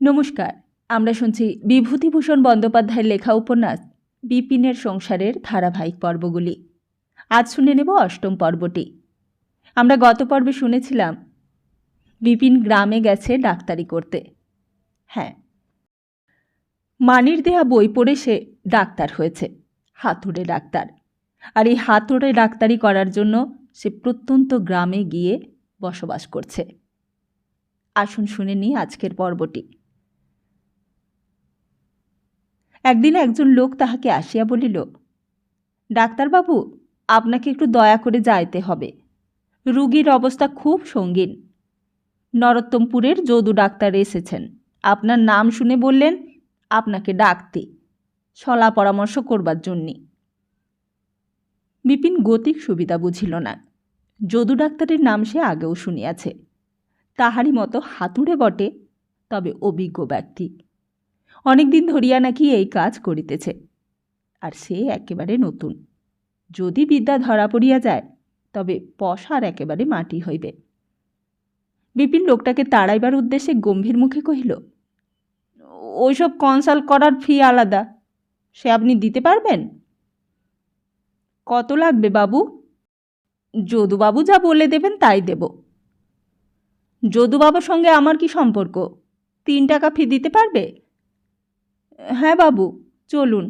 নমস্কার। আমরা শুনছি বিভূতিভূষণ বন্দ্যোপাধ্যায়ের লেখা উপন্যাস বিপিনের সংসারের ধারাবাহিক পর্বগুলি। আজ শুনে নেব অষ্টম পর্বটি। আমরা গত পর্বে শুনেছিলাম বিপিন গ্রামে গেছে ডাক্তারি করতে। হ্যাঁ, মানির দেয়া বই পড়ে সে ডাক্তার হয়েছে, হাতুড়ে ডাক্তার। আর এই হাতুড়ে ডাক্তারি করার জন্য সে প্রত্যন্ত গ্রামে গিয়ে বসবাস করছে। আসুন শুনে নিই আজকের পর্বটি। একদিন একজন লোক তাহাকে আসিয়া বলিল, ডাক্তারবাবু, আপনাকে একটু দয়া করে যাইতে হবে। রুগীর অবস্থা খুব সঙ্গীন। নরোত্তমপুরের যদু ডাক্তার এসেছেন। আপনার নাম শুনে বললেন আপনাকে ডাকতে, সলা পরামর্শ করবার জন্যে। বিপিন গতিক সুবিধা বুঝিল না। যদু ডাক্তারের নাম সে আগেও শুনিয়াছে। তাহারই মতো হাতুড়ে বটে, তবে অভিজ্ঞ ব্যক্তি। অনেকদিন ধরিয়া নাকি এই কাজ করিতেছে, আর সে একেবারে নতুন। যদি বিদ্যা ধরা পড়িয়া যায় তবে পশার একেবারে মাটি হইবে। বিপিন লোকটাকে তাড়াইবার উদ্দেশ্যে গম্ভীর মুখে কহিল, ওইসব কনসাল্ট করার ফি আলাদা, সে আপনি দিতে পারবেন? কত লাগবে বাবু? যদুবাবু যা বলে দেবেন তাই দেব। যদুবাবুর সঙ্গে আমার কি সম্পর্ক? 3 টাকা ফি দিতে পারবে? হ্যাঁ বাবু, চলুন,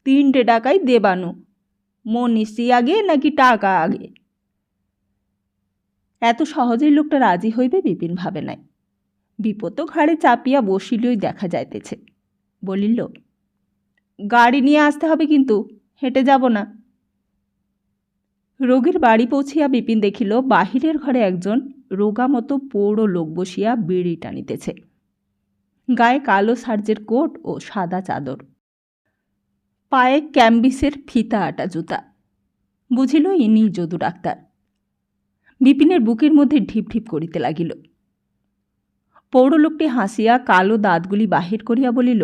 3টে টাকাই দেবানো। মনীষী আগে নাকি টাকা আগে? এত সহজেই লোকটা রাজি হইবে বিপিন ভাবে নাই। বিপদ ঘাড়ে চাপিয়া বসিলই দেখা যাইতেছে। বলিল, গাড়ি নিয়ে আসতে হবে কিন্তু, হেঁটে যাব না। রোগীর বাড়ি পৌঁছিয়া বিপিন দেখিল বাহিরের ঘরে একজন রোগা মতো পৌড় লোক বসিয়া বিড়ি টানিতেছে। গায়ে কালো সার্জের কোট ও সাদা চাদর, পায়ে ক্যাম্বিসের ফিতা আটা জুতা। বুঝিল ইনি যদু ডাক্তার। বিপিনের বুকের মধ্যে ঢিপ ঢিপ করিতে লাগিল। পৌড় লোকটি হাসিয়া কালো দাঁতগুলি বাহির করিয়া বলিল,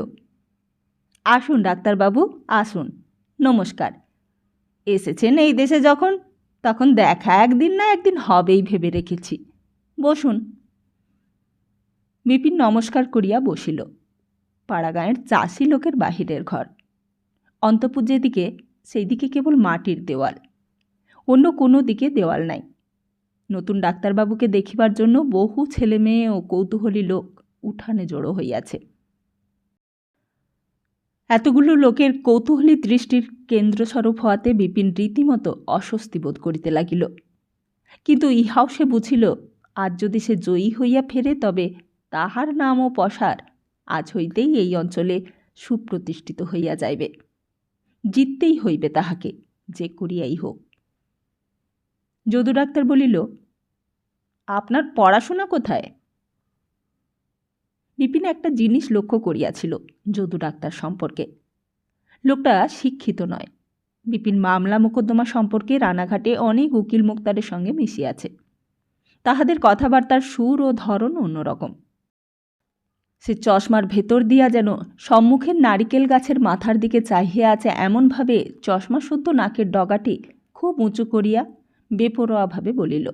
আসুন ডাক্তারবাবু, আসুন, নমস্কার। এসেছেন এই দেশে যখন, তখন দেখা একদিন না একদিন হবেই ভেবে রেখেছি। বসুন। বিপিন নমস্কার করিয়া বসিল। পাড়াগাঁয়ের চাষি লোকের বাহিরের ঘর। অন্তঃপুর যেদিকে, সেই দিকে কেবল মাটির দেওয়াল, অন্য কোনো দিকে দেওয়াল নাই। নতুন ডাক্তারবাবুকে দেখিবার জন্য বহু ছেলে মেয়ে ও কৌতূহলী লোক উঠানে জড়ো হইয়াছে। এতগুলো লোকের কৌতূহলী দৃষ্টির কেন্দ্রস্বরূপ হওয়াতে বিপিন রীতিমতো অস্বস্তি বোধ করিতে লাগিল। কিন্তু ইহাও সে বুঝিল, আজ যদি সে জয়ী হইয়া ফেরে তবে তাহার নাম ও পসার আজ হইতেই এই অঞ্চলে সুপ্রতিষ্ঠিত হইয়া যাইবে। জিততেই হইবে তাহাকে, যে করিয়াই হোক। যদু ডাক্তার বলিল, আপনার পড়াশোনা কোথায়? বিপিন একটা জিনিস লক্ষ্য করিয়াছিল যদু ডাক্তার সম্পর্কে। লোকটা শিক্ষিত নয়। বিপিন মামলা মোকদ্দমা সম্পর্কে রানাঘাটে অনেক উকিল মুক্তারের সঙ্গে মিশিয়াছে। তাহাদের কথাবার্তার সুর ও ধরন অন্যরকম। সে চশমার ভেতর দিয়া যেন সম্মুখের নারিকেল গাছের মাথার দিকে চাহিয়া আছে, এমনভাবে চশমা শুদ্ধ নাকের ডগাটি খুব উঁচু করিয়া বেপরোয়াভাবে বলিল,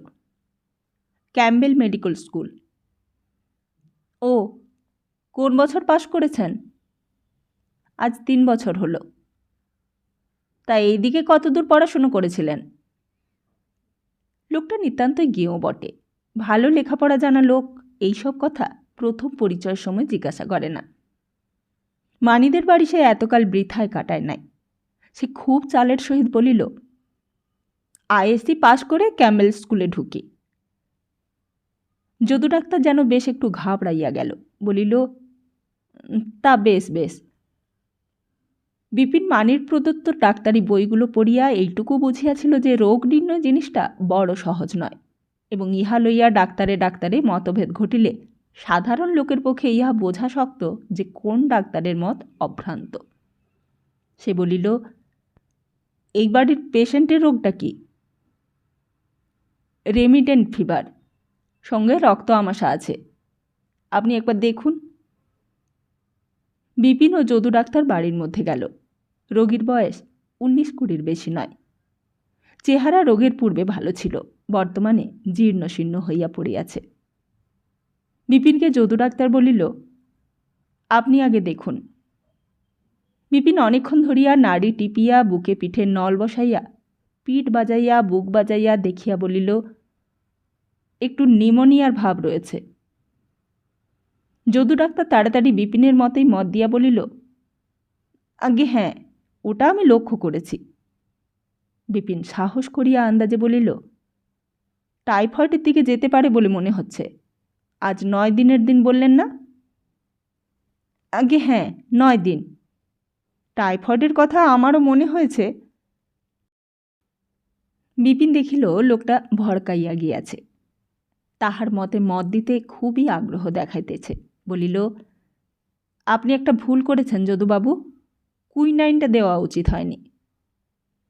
ক্যাম্বেল মেডিকেল স্কুল। ও, কোন বছর পাশ করেছেন? আজ 3 বছর হলো। তা এইদিকে কতদূর পড়াশুনো করেছিলেন? লোকটা নিতান্তই গেঁয়ো বটে। ভালো লেখাপড়া জানা লোক এইসব কথা প্রথম পরিচয়ের সময় জিজ্ঞাসা করে না। মানিদের বাড়ি সে এতকাল বৃথায় কাটায় নাই। সে খুব চালের সহিত বলিল, আইএসসি পাশ করে ক্যাম্বেল স্কুলে ঢুকি। যদু ডাক্তার যেন বেশ একটু ঘাবড়াইয়া গেল। বলিল, তা বেশ বেশ। বিপিন মানির প্রদত্ত ডাক্তারি বইগুলো পড়িয়া এইটুকু বুঝিয়াছিল যে রোগ নির্ণয় জিনিসটা বড় সহজ নয়, এবং ইহা লইয়া ডাক্তারে ডাক্তারে মতভেদ ঘটিলে সাধারণ লোকের পক্ষে ইহা বোঝা শক্ত যে কোন ডাক্তারের মত অভ্রান্ত। সে বলিল, এই বাড়ির পেশেন্টের রোগটা কি? রেমিডেন্ট ফিভার, সঙ্গে রক্ত আমাশা আছে। আপনি একবার দেখুন। বিপিন ও যদু ডাক্তার বাড়ির মধ্যে গেল। রোগীর বয়স 19-20 বেশি নয়। চেহারা রোগের পূর্বে ভালো ছিল, বর্তমানে জীর্ণ শীর্ণ হইয়া পড়িয়াছে। বিপিনকে যদু ডাক্তার বলিল, আপনি আগে দেখুন। বিপিন অনেকক্ষণ ধরিয়া নাড়ি টিপিয়া বুকে পিঠে নল বসাইয়া পিঠ বাজাইয়া বুক বাজাইয়া দেখিয়া বলিল, একটু নিমোনিয়ার ভাব রয়েছে। যদু ডাক্তার তাড়াতাড়ি বিপিনের মতেই মত দিয়া বলিল, আগে হ্যাঁ, ওটা আমি লক্ষ্য করেছি। বিপিন সাহস করিয়া আন্দাজে বলিল, টাইফয়েডের দিকে যেতে পারে বলে মনে হচ্ছে। আজ 9 দিনের দিন বললেন না? আগে হ্যাঁ, 9 দিন। টাইফয়েডের কথা আমারও মনে হয়েছে। বিপিন দেখিল লোকটা ভড়কাইয়া গিয়াছে। তাহার মতে মত দিতে খুবই আগ্রহ দেখাইতেছে। বলিল, আপনি একটা ভুল করেছেন যদুবাবু, কুইনাইনটা দেওয়া উচিত হয়নি।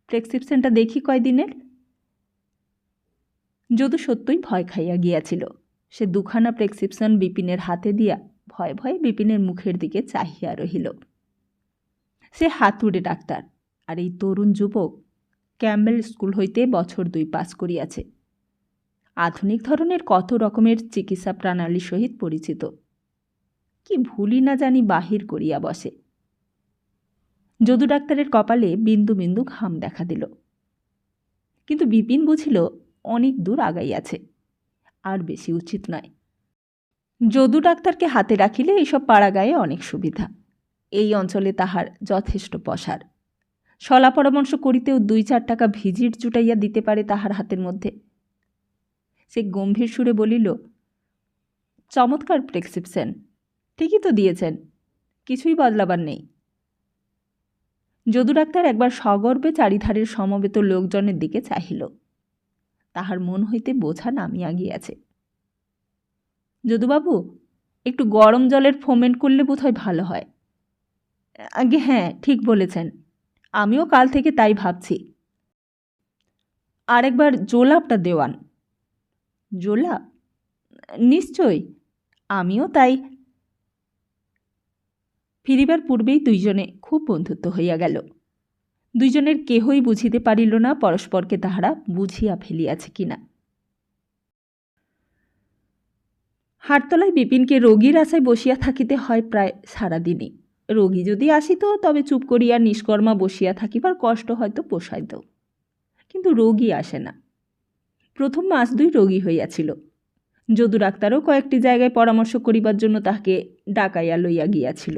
প্রেসক্রিপশনটা দেখি কয়দিনের। যদু সত্যই ভয় খাইয়া গিয়াছিল। সে দুখানা প্রেসক্রিপশন বিপিনের হাতে দিয়া ভয়ে ভয়ে বিপিনের মুখের দিকে চাহিয়া রহিল। সে হাতুড়ে ডাক্তার, আর এই তরুণ যুবক ক্যাম্বেল স্কুল হইতে বছর 2 পাস করিয়াছে। আধুনিক ধরনের কত রকমের চিকিৎসা প্রণালীর সহিত পরিচিত। কি ভুলই না জানি বাহির করিয়া বসে। যদু ডাক্তারের কপালে বিন্দু বিন্দু ঘাম দেখা দিল। কিন্তু বিপিন বুঝিল অনেক দূর আগাইয়াছে, আর বেশি উচিত নয়। যদু ডাক্তারকে হাতে রাখিলে এইসব পাড়া গায়ে অনেক সুবিধা। এই অঞ্চলে তাহার যথেষ্ট পসার। সলা পরামর্শ করিতেও 2-4 টাকা ভিজিট জুটাইয়া দিতে পারে তাহার হাতের মধ্যে। সে গম্ভীর সুরে বলিল, চমৎকার প্রেসক্রিপশন, ঠিকই তো দিয়েছেন, কিছুই বদলাবার নেই। যদু ডাক্তার একবার সগর্বে চারিধারের সমবেত লোকজনের দিকে চাহিল। তাহার মন হইতে বোঝা নামিয়া গিয়াছে। যদুবাবু, একটু গরম জলের ফোমেন্ট করলে বোধহয় ভালো হয়। আগে হ্যাঁ, ঠিক বলেছেন, আমিও কাল থেকে তাই ভাবছি। আর একবার জোলাপটা দেওয়ান। জোলাপ? নিশ্চয়ই, আমিও তাই। ফিরিবার পূর্বেই দুইজনে খুব বন্ধুত্ব হইয়া গেল। দুইজনের কেহই বুঝিতে পারিল না পরস্পরকে তাহারা বুঝিয়া ফেলিয়াছে কিনা। হাটতলায় বিপিনকে রোগীর আশায় বসিয়া থাকিতে হয় প্রায় সারাদিনই। রোগী যদি আসিত তবে চুপ করিয়া নিষ্কর্মা বসিয়া থাকিবার কষ্ট হয়তো পোষাইত, কিন্তু রোগী আসে না। প্রথম মাস 2 রোগী হইয়াছিল। যদু ডাক্তারও কয়েকটি জায়গায় পরামর্শ করিবার জন্য তাহাকে ডাকাইয়া লইয়া গিয়াছিল।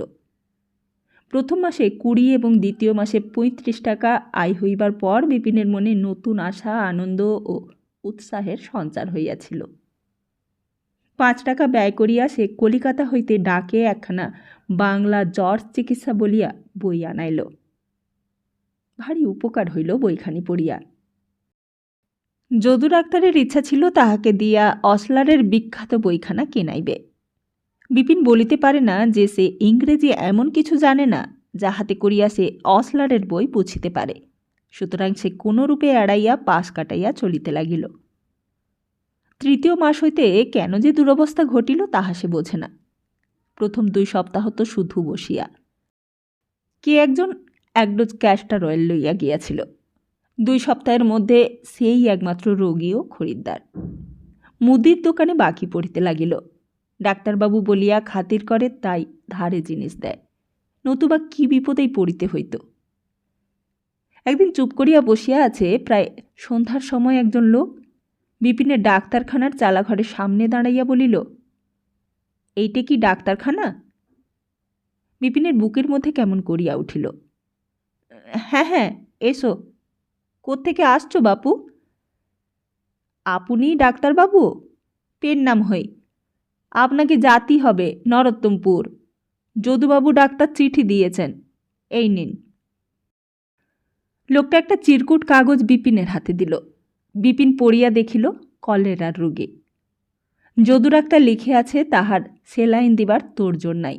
প্রথম মাসে 20 এবং দ্বিতীয় মাসে 35 টাকা আয় হইবার পর বিপিনের মনে নতুন আশা, আনন্দ ও উৎসাহের সঞ্চার হইয়াছিল। 5 টাকা ব্যয় করিয়া সে কলিকাতা হইতে ডাকে একখানা বাংলা জ্বর চিকিৎসা বলিয়া বই আনাইল। ভারী উপকার হইল বইখানি পড়িয়া। যদু ডাক্তারের ইচ্ছা ছিল তাহাকে দিয়া অসলারের বিখ্যাত বইখানা কেনাইবে। বিপিন বলিতে পারে না যে সে ইংরেজি এমন কিছু জানে না যাহাতে করিয়া সে অসলারের বই বুঝিতে পারে। সুতরাং সে কোনরূপে এড়াইয়া পাশ কাটাইয়া চলিতে লাগিল। 3য় মাস হইতে কেন যে দুরবস্থা ঘটিল তাহা সে বোঝে না। প্রথম 2 সপ্তাহ তো শুধু বসিয়া। কে একজন 1 ডোজ ক্যাস্টার অয়েল লইয়া গিয়াছিল। 2 সপ্তাহের মধ্যে সেই একমাত্র রোগী ও খরিদ্দার। মুদির দোকানে বাকি পড়িতে লাগিল। ডাক্তারবাবু বলিয়া খাতির করে তাই ধারে জিনিস দেয়, নতুবা কি বিপদেই পড়িতে হইত। একদিন চুপ করিয়া বসিয়া আছে। প্রায় সন্ধ্যার সময় একজন লোক বিপিনের ডাক্তারখানার চালাঘরের সামনে দাঁড়াইয়া বলিল, এইটা কি ডাক্তারখানা? বিপিনের বুকের মধ্যে কেমন করিয়া উঠিল। হ্যাঁ হ্যাঁ, এসো। কোত্থেকে আসছো বাপু? আপনি ডাক্তারবাবু? পেন নাম হই। আপনাকে জাতি হবে নরোত্তমপুর। যদুবাবু ডাক্তার চিঠি দিয়েছেন, এই নিন। লোকটা একটা চিরকুট কাগজ বিপিনের হাতে দিল। বিপিন পড়িয়া দেখিল কলেরার রোগী। যদু ডাক্তার লিখে আছে তাহার সেলাইন দিবার তোড়জোড় নাই।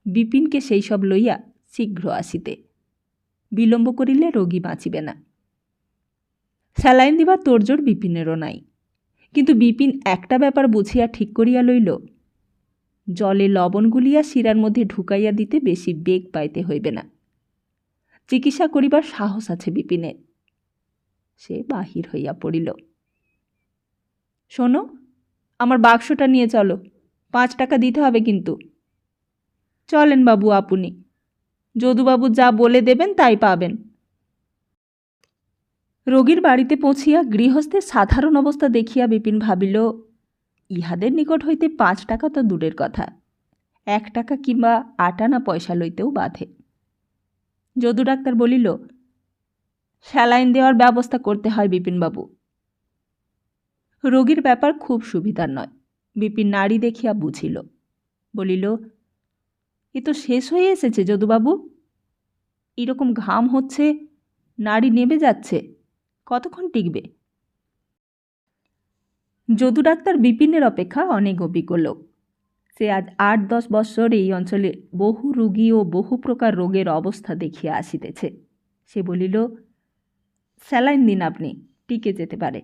বিপিনকে সেই সব লইয়া শীঘ্র আসিতে, বিলম্ব করিলে রোগী বাঁচিবে না। স্যালাইন দিবার তোড়জোড় বিপিনেরও নাই। কিন্তু বিপিন একটা ব্যাপার বুঝিয়া ঠিক করিয়া লইল, জলে লবণ গুলিয়া শিরার মধ্যে ঢুকাইয়া দিতে বেশি বেগ পাইতে হইবে না। চিকিৎসা করিবার সাহস আছে বিপিনের। সে বাহির হইয়া পড়িল। শোনো, আমার বাক্সটা নিয়ে চলো, 5 টাকা দিতে হবে কিন্তু। চলেন বাবু, আপনি যদুবাবু যা বলে দেবেন তাই পাবেন। রোগীর বাড়িতে পৌঁছিয়া গৃহস্থের সাধারণ অবস্থা দেখিয়া বিপিন ভাবিল, ইহাদের নিকট হইতে 5 টাকা তো দূরের কথা, 1 টাকা কিংবা 8 আনা পয়সা লইতেও বাধে। যদু ডাক্তার বলিল, স্যালাইন দেওয়ার ব্যবস্থা করতে হয় বিপিনবাবু। রোগীর ব্যাপার খুব সুবিধার নয়, বিপিন নাড়ি দেখিয়া বুঝিল। বলিল, এ তো শেষ হয়ে এসেছে যদুবাবু। এরকম ঘাম হচ্ছে, নাড়ি নেমে যাচ্ছে, কতক্ষণ টিকবে? যদু ডাক্তার বিপিনের অপেক্ষা অনেক অভিজ্ঞ লোক। সে আজ 8-10 বৎসর এই অঞ্চলে বহু রোগী ও বহু প্রকার রোগের অবস্থা দেখিয়া আসিতেছে। সে বলিল, স্যালাইন দিন, আপনি টিকে যেতে পারে।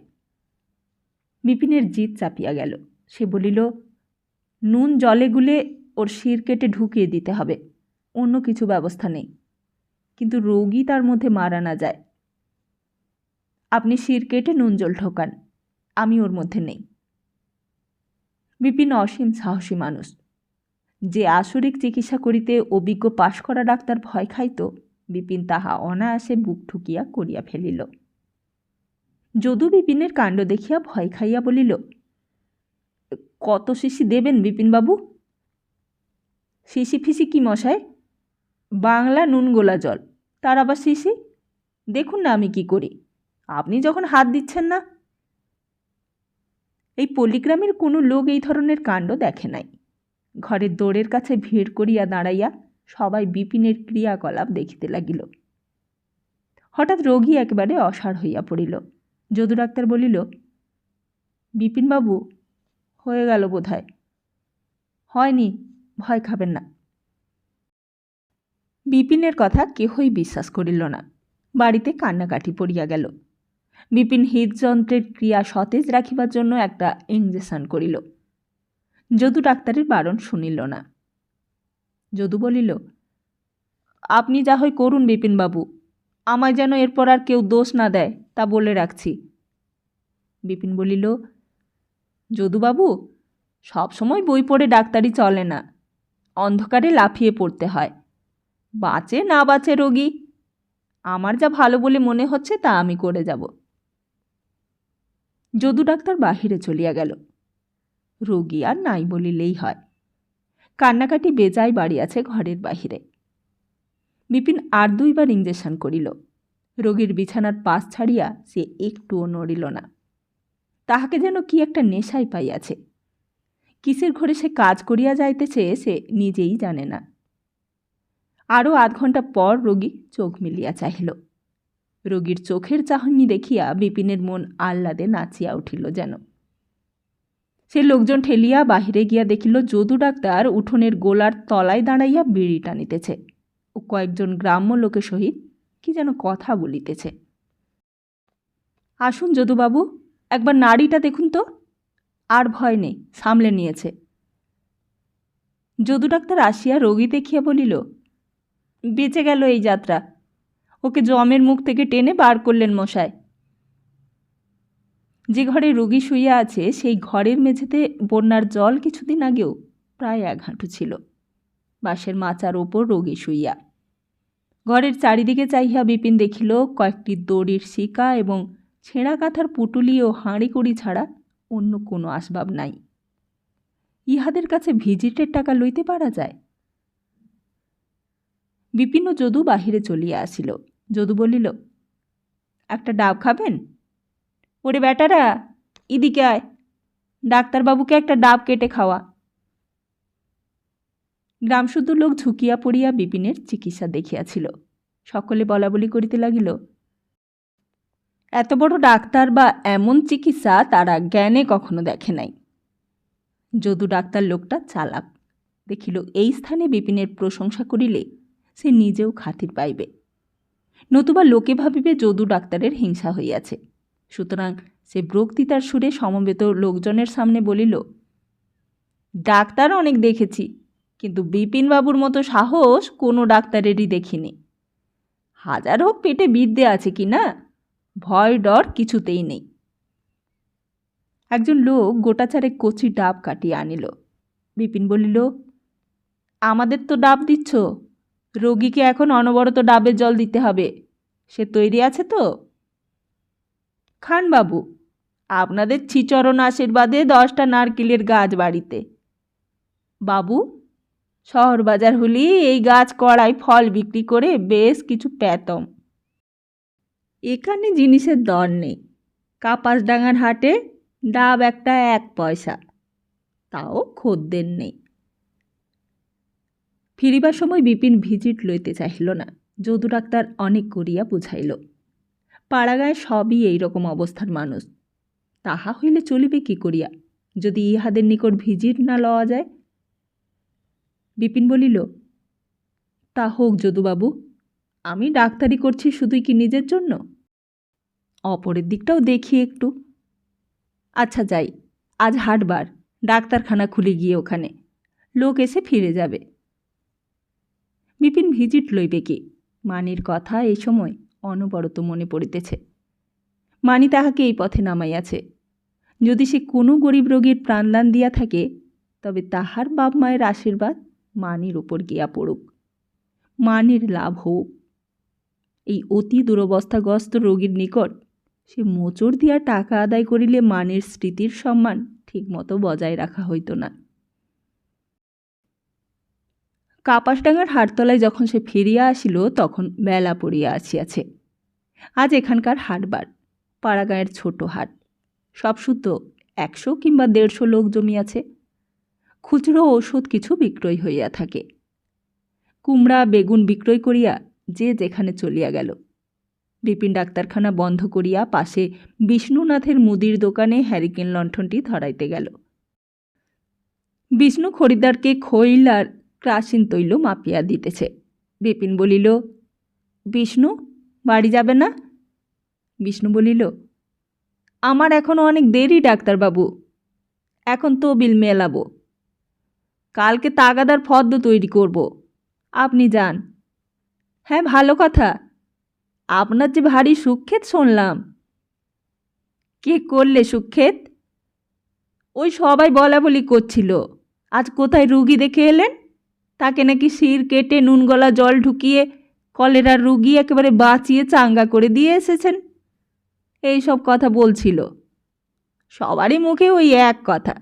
বিপিনের জিদ চাপিয়া গেল। সে বলিল, নুন জলে গুলে ওর শির কেটে ঢুকিয়ে দিতে হবে, অন্য কিছু ব্যবস্থা নেই। কিন্তু রোগী তার মধ্যে মারা না যায়। আপনি শির কেটে নুন জল ঢোকান, আমি ওর মধ্যে নেই। বিপিন অসীম সাহসী মানুষ। যে আসরিক চিকিৎসা করিতে অভিজ্ঞ পাশ করা ডাক্তার ভয় খাইত, বিপিন তাহা অনায়াসে বুক ঠুকিয়া করিয়া ফেলিল। যদু বিপিনের কাণ্ড দেখিয়া ভয় খাইয়া বলিল, কত শিশি দেবেন বিপিনবাবু? শিশি ফিসি কি মশাই, বাংলা নুন গোলা জল, তার আবার শিশি? দেখুন না আমি কি করি, আপনি যখন হাত দিচ্ছেন না। এই পল্লীগ্রামের কোনো লোক এই ধরনের কাণ্ড দেখে নাই। ঘরের দোরের কাছে ভিড় করিয়া দাঁড়াইয়া সবাই বিপিনের ক্রিয়াকলাপ দেখিতে লাগিল। হঠাৎ রোগী একেবারে অসাড় হইয়া পড়িল। যদু ডাক্তার বলিল, বিপিনবাবু, হয়ে গেল বোধহয়। হয়নি, ভয় খাবেন না। বিপিনের কথা কেহই বিশ্বাস করিল না। বাড়িতে কান্নাকাটি পড়িয়া গেল। বিপিন হৃদযন্ত্রের ক্রিয়া সতেজ রাখিবার জন্য একটা ইঞ্জেকশন করিল। যদু ডাক্তারের বারণ শুনিল না। যদু বলিল, আপনি যা হয় করুন বিপিনবাবু, আমায় যেন এরপর আর কেউ দোষ না দেয় তা বলে রাখছি। বিপিন বলিল, যদুবাবু, সব সময় বই পড়ে ডাক্তারি চলে না, অন্ধকারে লাফিয়ে পড়তে হয়। বাঁচে না বাঁচে রোগী, আমার যা ভালো বলে মনে হচ্ছে তা আমি করে যাব। যদু ডাক্তার বাহিরে চলিয়া গেল। রোগী আর নাই বলিলেই হয়। কান্নাকাটি বেজায় বাড়িয়াছে ঘরের বাহিরে। বিপিন আর 2 বার ইঞ্জেকশন করিল। রোগীর বিছানার পাশ ছাড়িয়া সে একটুও নড়িল না। তাহাকে যেন কি একটা নেশায় পাইয়াছে। কিসের ঘরে সে কাজ করিয়া যাইতেছে সে নিজেই জানে না। আরও আধ ঘণ্টা পর রোগী চোখ মিলিয়া চাহিল। রোগীর চোখের চাহনি দেখিয়া বিপিনের মন আহ্লাদে নাচিয়া উঠিল যেন। সে লোকজন ঠেলিয়া বাহিরে গিয়া দেখিল যদু ডাক্তার উঠোনের গোলার তলায় দাঁড়াইয়া বিড়ি টানিতেছে ও কয়েকজন গ্রাম্য লোকের সহিত কি যেন কথা বলিতেছে। আসুন যদুবাবু, একবার নাড়িটা দেখুন তো। আর ভয় নেই, সামলে নিয়েছে। যদু ডাক্তার আসিয়া রোগী দেখিয়া বলিল, বেঁচে গেল এই যাত্রা, ওকে জমের মুখ থেকে টেনে বার করলেন মশায়। যে ঘরে রোগী শুইয়া আছে সেই ঘরের মেঝেতে বন্যার জল কিছুদিন আগেও প্রায় 1 হাঁটু ছিল। বাঁশের মাচার ওপর রোগী শুইয়া। ঘরের চারিদিকে চাহিয়া বিপিন দেখিল কয়েকটি দড়ির শিকা এবং ছেঁড়া কাঁথার পুটুলি ও হাঁড়িকুড়ি ছাড়া অন্য কোনো আসবাব নাই। ইহাদের কাছে ভিজিটের টাকা লইতে পারা যায়? বিপিন ও যদু বাহিরে চলিয়া আসিল। যদু বলিল, একটা ডাব খাবেন? ওরে বেটারা, এদিকে আয়, ডাক্তারবাবুকে একটা ডাব কেটে খাওয়া। গ্রামশুদ্ধ লোক ঝুঁকিয়া পড়িয়া বিপিনের চিকিৎসা দেখিয়াছিল। সকলে বলাবলি করিতে লাগিল, এত বড় ডাক্তার বা এমন চিকিৎসা তারা জ্ঞানে কখনো দেখে নাই। যদু ডাক্তার লোকটা চালাক, দেখিল এই স্থানে বিপিনের প্রশংসা করিলে সে নিজেও খাতির পাইবে, নতুবা লোকে ভাবিবে যদু ডাক্তারের হিংসা হইয়াছে। সুতরাং সে বক্তৃতার সুরে সমবেত লোকজনের সামনে বলিল, ডাক্তার অনেক দেখেছি, কিন্তু বিপিনবাবুর মতো সাহস কোনো ডাক্তারেরই দেখিনি। হাজার হোক পেটে বিদ্যে আছে কি না, ভয় ডর কিছুতেই নেই। একজন লোক গোটাচারে কচি ডাব কাটিয়া আনিল। বিপিন বলিল, আমাদের তো ডাব দিচ্ছ, রোগীকে এখন অনবরত ডাবের জল দিতে হবে, সে তৈরি আছে তো? খান বাবু, আপনাদের শ্রীচরণ আশীর্বাদে 10টা নারকেলের গাছ বাড়িতে। বাবু, শহর বাজার হলে এই গাছ কড়াই ফল বিক্রি করে বেশ কিছু পেতম। এখানে জিনিসের দর নেই। কাপাসডাঙ্গার হাটে ডাব একটা 1 পয়সা, তাও খদ্দের নেই। ফিরিবার সময় বিপিন ভিজিট লইতে চাহিল না। যদু ডাক্তার অনেক করিয়া বুঝাইল, পাড়াগায় সবই এইরকম অবস্থার মানুষ, তাহা হইলে চলিবে কি করিয়া যদি ইহাদের নিকট ভিজিট না লওয়া যায়। বিপিন বলিল, তা হোক যদুবাবু, আমি ডাক্তারি করছি শুধুই কি নিজের জন্য? অপরের দিকটাও দেখি একটু। আচ্ছা যাই, আজ হাটবার, ডাক্তারখানা খুলে গিয়ে ওখানে লোক এসে ফিরে যাবে। বিপিন ভিজিট লইবে কি? মানির কথা এই সময় অনবরত মনে পড়িতেছে। মানি তাহাকে এই পথে নামাইয়াছে। যদি সে কোনো গরিব রোগীর প্রাণদান দিয়া থাকে, তবে তাহার বাপ মায়ের আশীর্বাদ মানির উপর গিয়া পড়ুক, মানির লাভ হোক। এই অতি দুরবস্থাগ্রস্ত রোগীর নিকট সে মোচড় দিয়া টাকা আদায় করিলে মানির স্মৃতির সম্মান ঠিকমতো বজায় রাখা হইত না। কাপাসডাঙ্গার হাটতলায় যখন সে ফিরিয়া আসিল, তখন বেলা পড়িয়া আসিয়াছে। আজ এখানকার হাটবার, পাড়াগাঁয়ের ছোট হাট। সব শুদ্ধ 100 কিংবা 150 লোক জমিয়াছে। খুচরো ঔষধ কিছু বিক্রয় হইয়া থাকে। কুমড়া বেগুন বিক্রয় করিয়া যে যেখানে চলিয়া গেল। বিপিন ডাক্তারখানা বন্ধ করিয়া পাশে বিষ্ণুনাথের মুদির দোকানে হ্যারিকেন লণ্ঠনটি ধরাইতে গেল। বিষ্ণু খরিদ্দারকে খৈল আর ক্রাসিন তৈল মাপিয়া দিতেছে। বিপিন বলিল, বিষ্ণু, বাড়ি যাবে না? বিষ্ণু বলিল, আমার এখনও অনেক দেরি ডাক্তারবাবু, এখন তবিল মেলাবো, কালকে তাগাদার ফর্দ তৈরি করব, আপনি যান। হ্যাঁ, ভালো কথা, আপনার যে ভারী সুক্ষেত শুনলাম। কে করলে সুক্ষেত? ওই সবাই বলা বলি করছিল, আজ কোথায় রুগী দেখে এলেন, তাকে নাকি শির কেটে নুন গলা জল ঢুকিয়ে কলেরার রুগী একেবারে বাঁচিয়ে চাঙ্গা করে দিয়ে এসেছেন, এই সব কথা বলছিল। সবারই মুখে ওই এক কথা।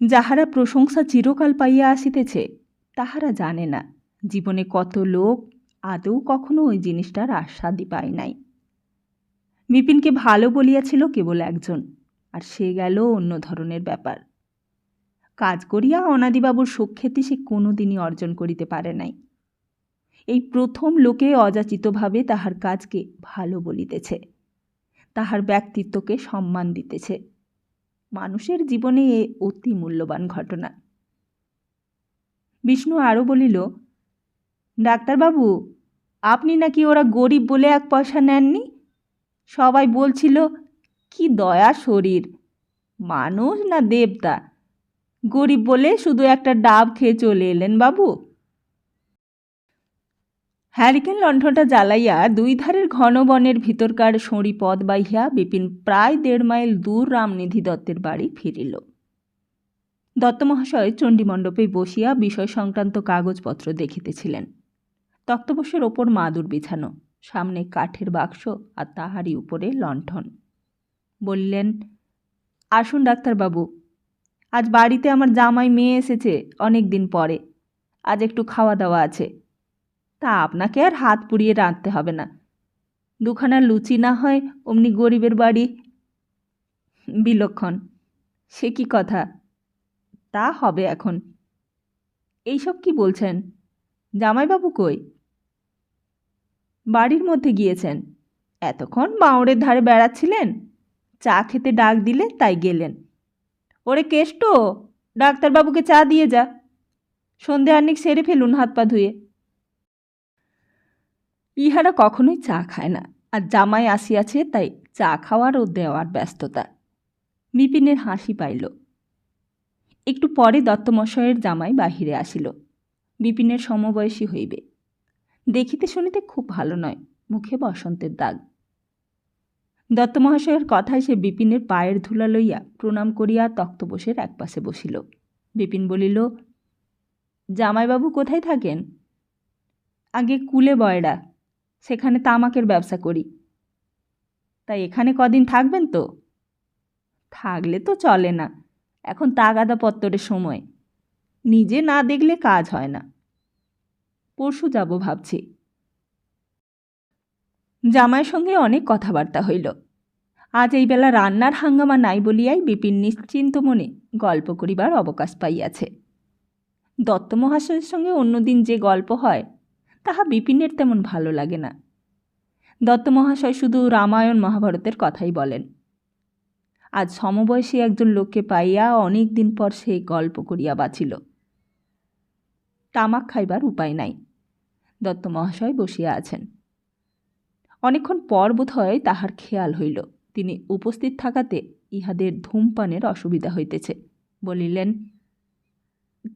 যাহারা প্রশংসা চিরকাল পাইয়া আসিতেছে, তাহারা জানে না জীবনে কত লোক আদৌ কখনো ওই জিনিসটার আস্বাদই পায় নাই। বিপিনকে ভালো বলিয়াছিল কেবল একজন, আর সে গেল অন্য ধরনের ব্যাপার। কাজ করিয়া অনাদিবাবুর সুখ্যাতি সে কোনো দিনই অর্জন করিতে পারে নাই। এই প্রথম লোকে অযাচিতভাবে তাহার কাজকে ভালো বলিতেছে, তাহার ব্যক্তিত্বকে সম্মান দিতেছে। মানুষের জীবনে এ অতি মূল্যবান ঘটনা। বিষ্ণু আরও বলিল, ডাক্তারবাবু, আপনি নাকি ওরা গরিব বলে 1 পয়সা নেননি। সবাই বলছিল কি দয়া শরীর, মানুষ না দেবতা, গরিব বলে শুধু একটা ডাব খেয়ে চলে এলেন বাবু। হ্যারিকেন লণ্ঠনটা জ্বালাইয়া 2 ধারের ঘন বনের ভিতরকার সঁড়ি পথ বাইহিয়া বিপিন প্রায় 1.5 মাইল দূর রামনিধি দত্তের বাড়ি ফিরিল। দত্তমহাশয় চণ্ডীমণ্ডপে বসিয়া বিষয় সংক্রান্ত কাগজপত্র দেখিতেছিলেন। তক্তপোশের ওপর মাদুর বিছানো, সামনে কাঠের বাক্স আর তাহারই উপরে লণ্ঠন। বললেন, আসুন ডাক্তারবাবু, আজ বাড়িতে আমার জামাই মেয়ে এসেছে অনেক দিন পরে, আজ একটু খাওয়া দাওয়া আছে, তা আপনাকে আর হাত পুড়িয়ে রাঁধতে হবে না। 2খানা লুচি না হয় অমনি গরিবের বাড়ি। বিলক্ষণ, সে কি কথা, তা হবে এখন। এইসব কি বলছেন? জামাইবাবু কই? বাড়ির মধ্যে গিয়েছেন, এতক্ষণ বাঁওড়ের ধারে বেড়াচ্ছিলেন, চা খেতে ডাক দিলে তাই গেলেন। ওরে কেষ্ট, ডাক্তারবাবুকে চা দিয়ে যা, সন্ধে আহ্নিক সেরে ফেলুন হাত পা ধুয়ে। ইহারা কখনোই চা খায় না, আর জামাই আসিয়াছে তাই চা খাওয়ার ও দেওয়ার ব্যস্ততা। বিপিনের হাসি পাইল। একটু পরে দত্তমশায়ের জামাই বাহিরে আসিল। বিপিনের সমবয়সী হইবে, দেখিতে শুনিতে খুব ভালো নয়, মুখে বসন্তের দাগ। দত্তমহাশয়ের কথায় সে বিপিনের পায়ের ধুলা লইয়া প্রণাম করিয়া তক্তপোশের একপাশে বসিল। বিপিন বলিল, জামাইবাবু কোথায় থাকেন? আগে কুলে বয়রা, সেখানে তামাকের ব্যবসা করি। তাই এখানে কদিন থাকবেন তো? থাকলে তো চলে না, এখন তাগাদা পত্তরের সময়, নিজে না দেখলে কাজ হয় না। পরশু যাব ভাবছি। জামাইয়ের সঙ্গে অনেক কথাবার্তা হইল। আজ এই বেলা রান্নার হাঙ্গামা নাই বলিয়াই বিপিন নিশ্চিন্ত মনে গল্প করিবার অবকাশ পাইয়াছে। দত্ত মহাশয়ের সঙ্গে অন্যদিন যে গল্প হয় তাহা বিপিনের তেমন ভালো লাগে না। দত্ত মহাশয় শুধু রামায়ণ মহাভারতের কথাই বলেন। আজ সমবয়সী একজন লোককে পাইয়া অনেক দিন পর সেই গল্প করিয়া বাঁচিল। তামাক খাইবার উপায় নাই। দত্ত মহাশয় বসিয়া আছেন। অনেকক্ষণ পর বোধ হয় তাহার খেয়াল হইল তিনি উপস্থিত থাকাতে ইহাদের ধূমপানের অসুবিধা হইতেছে। বলিলেন,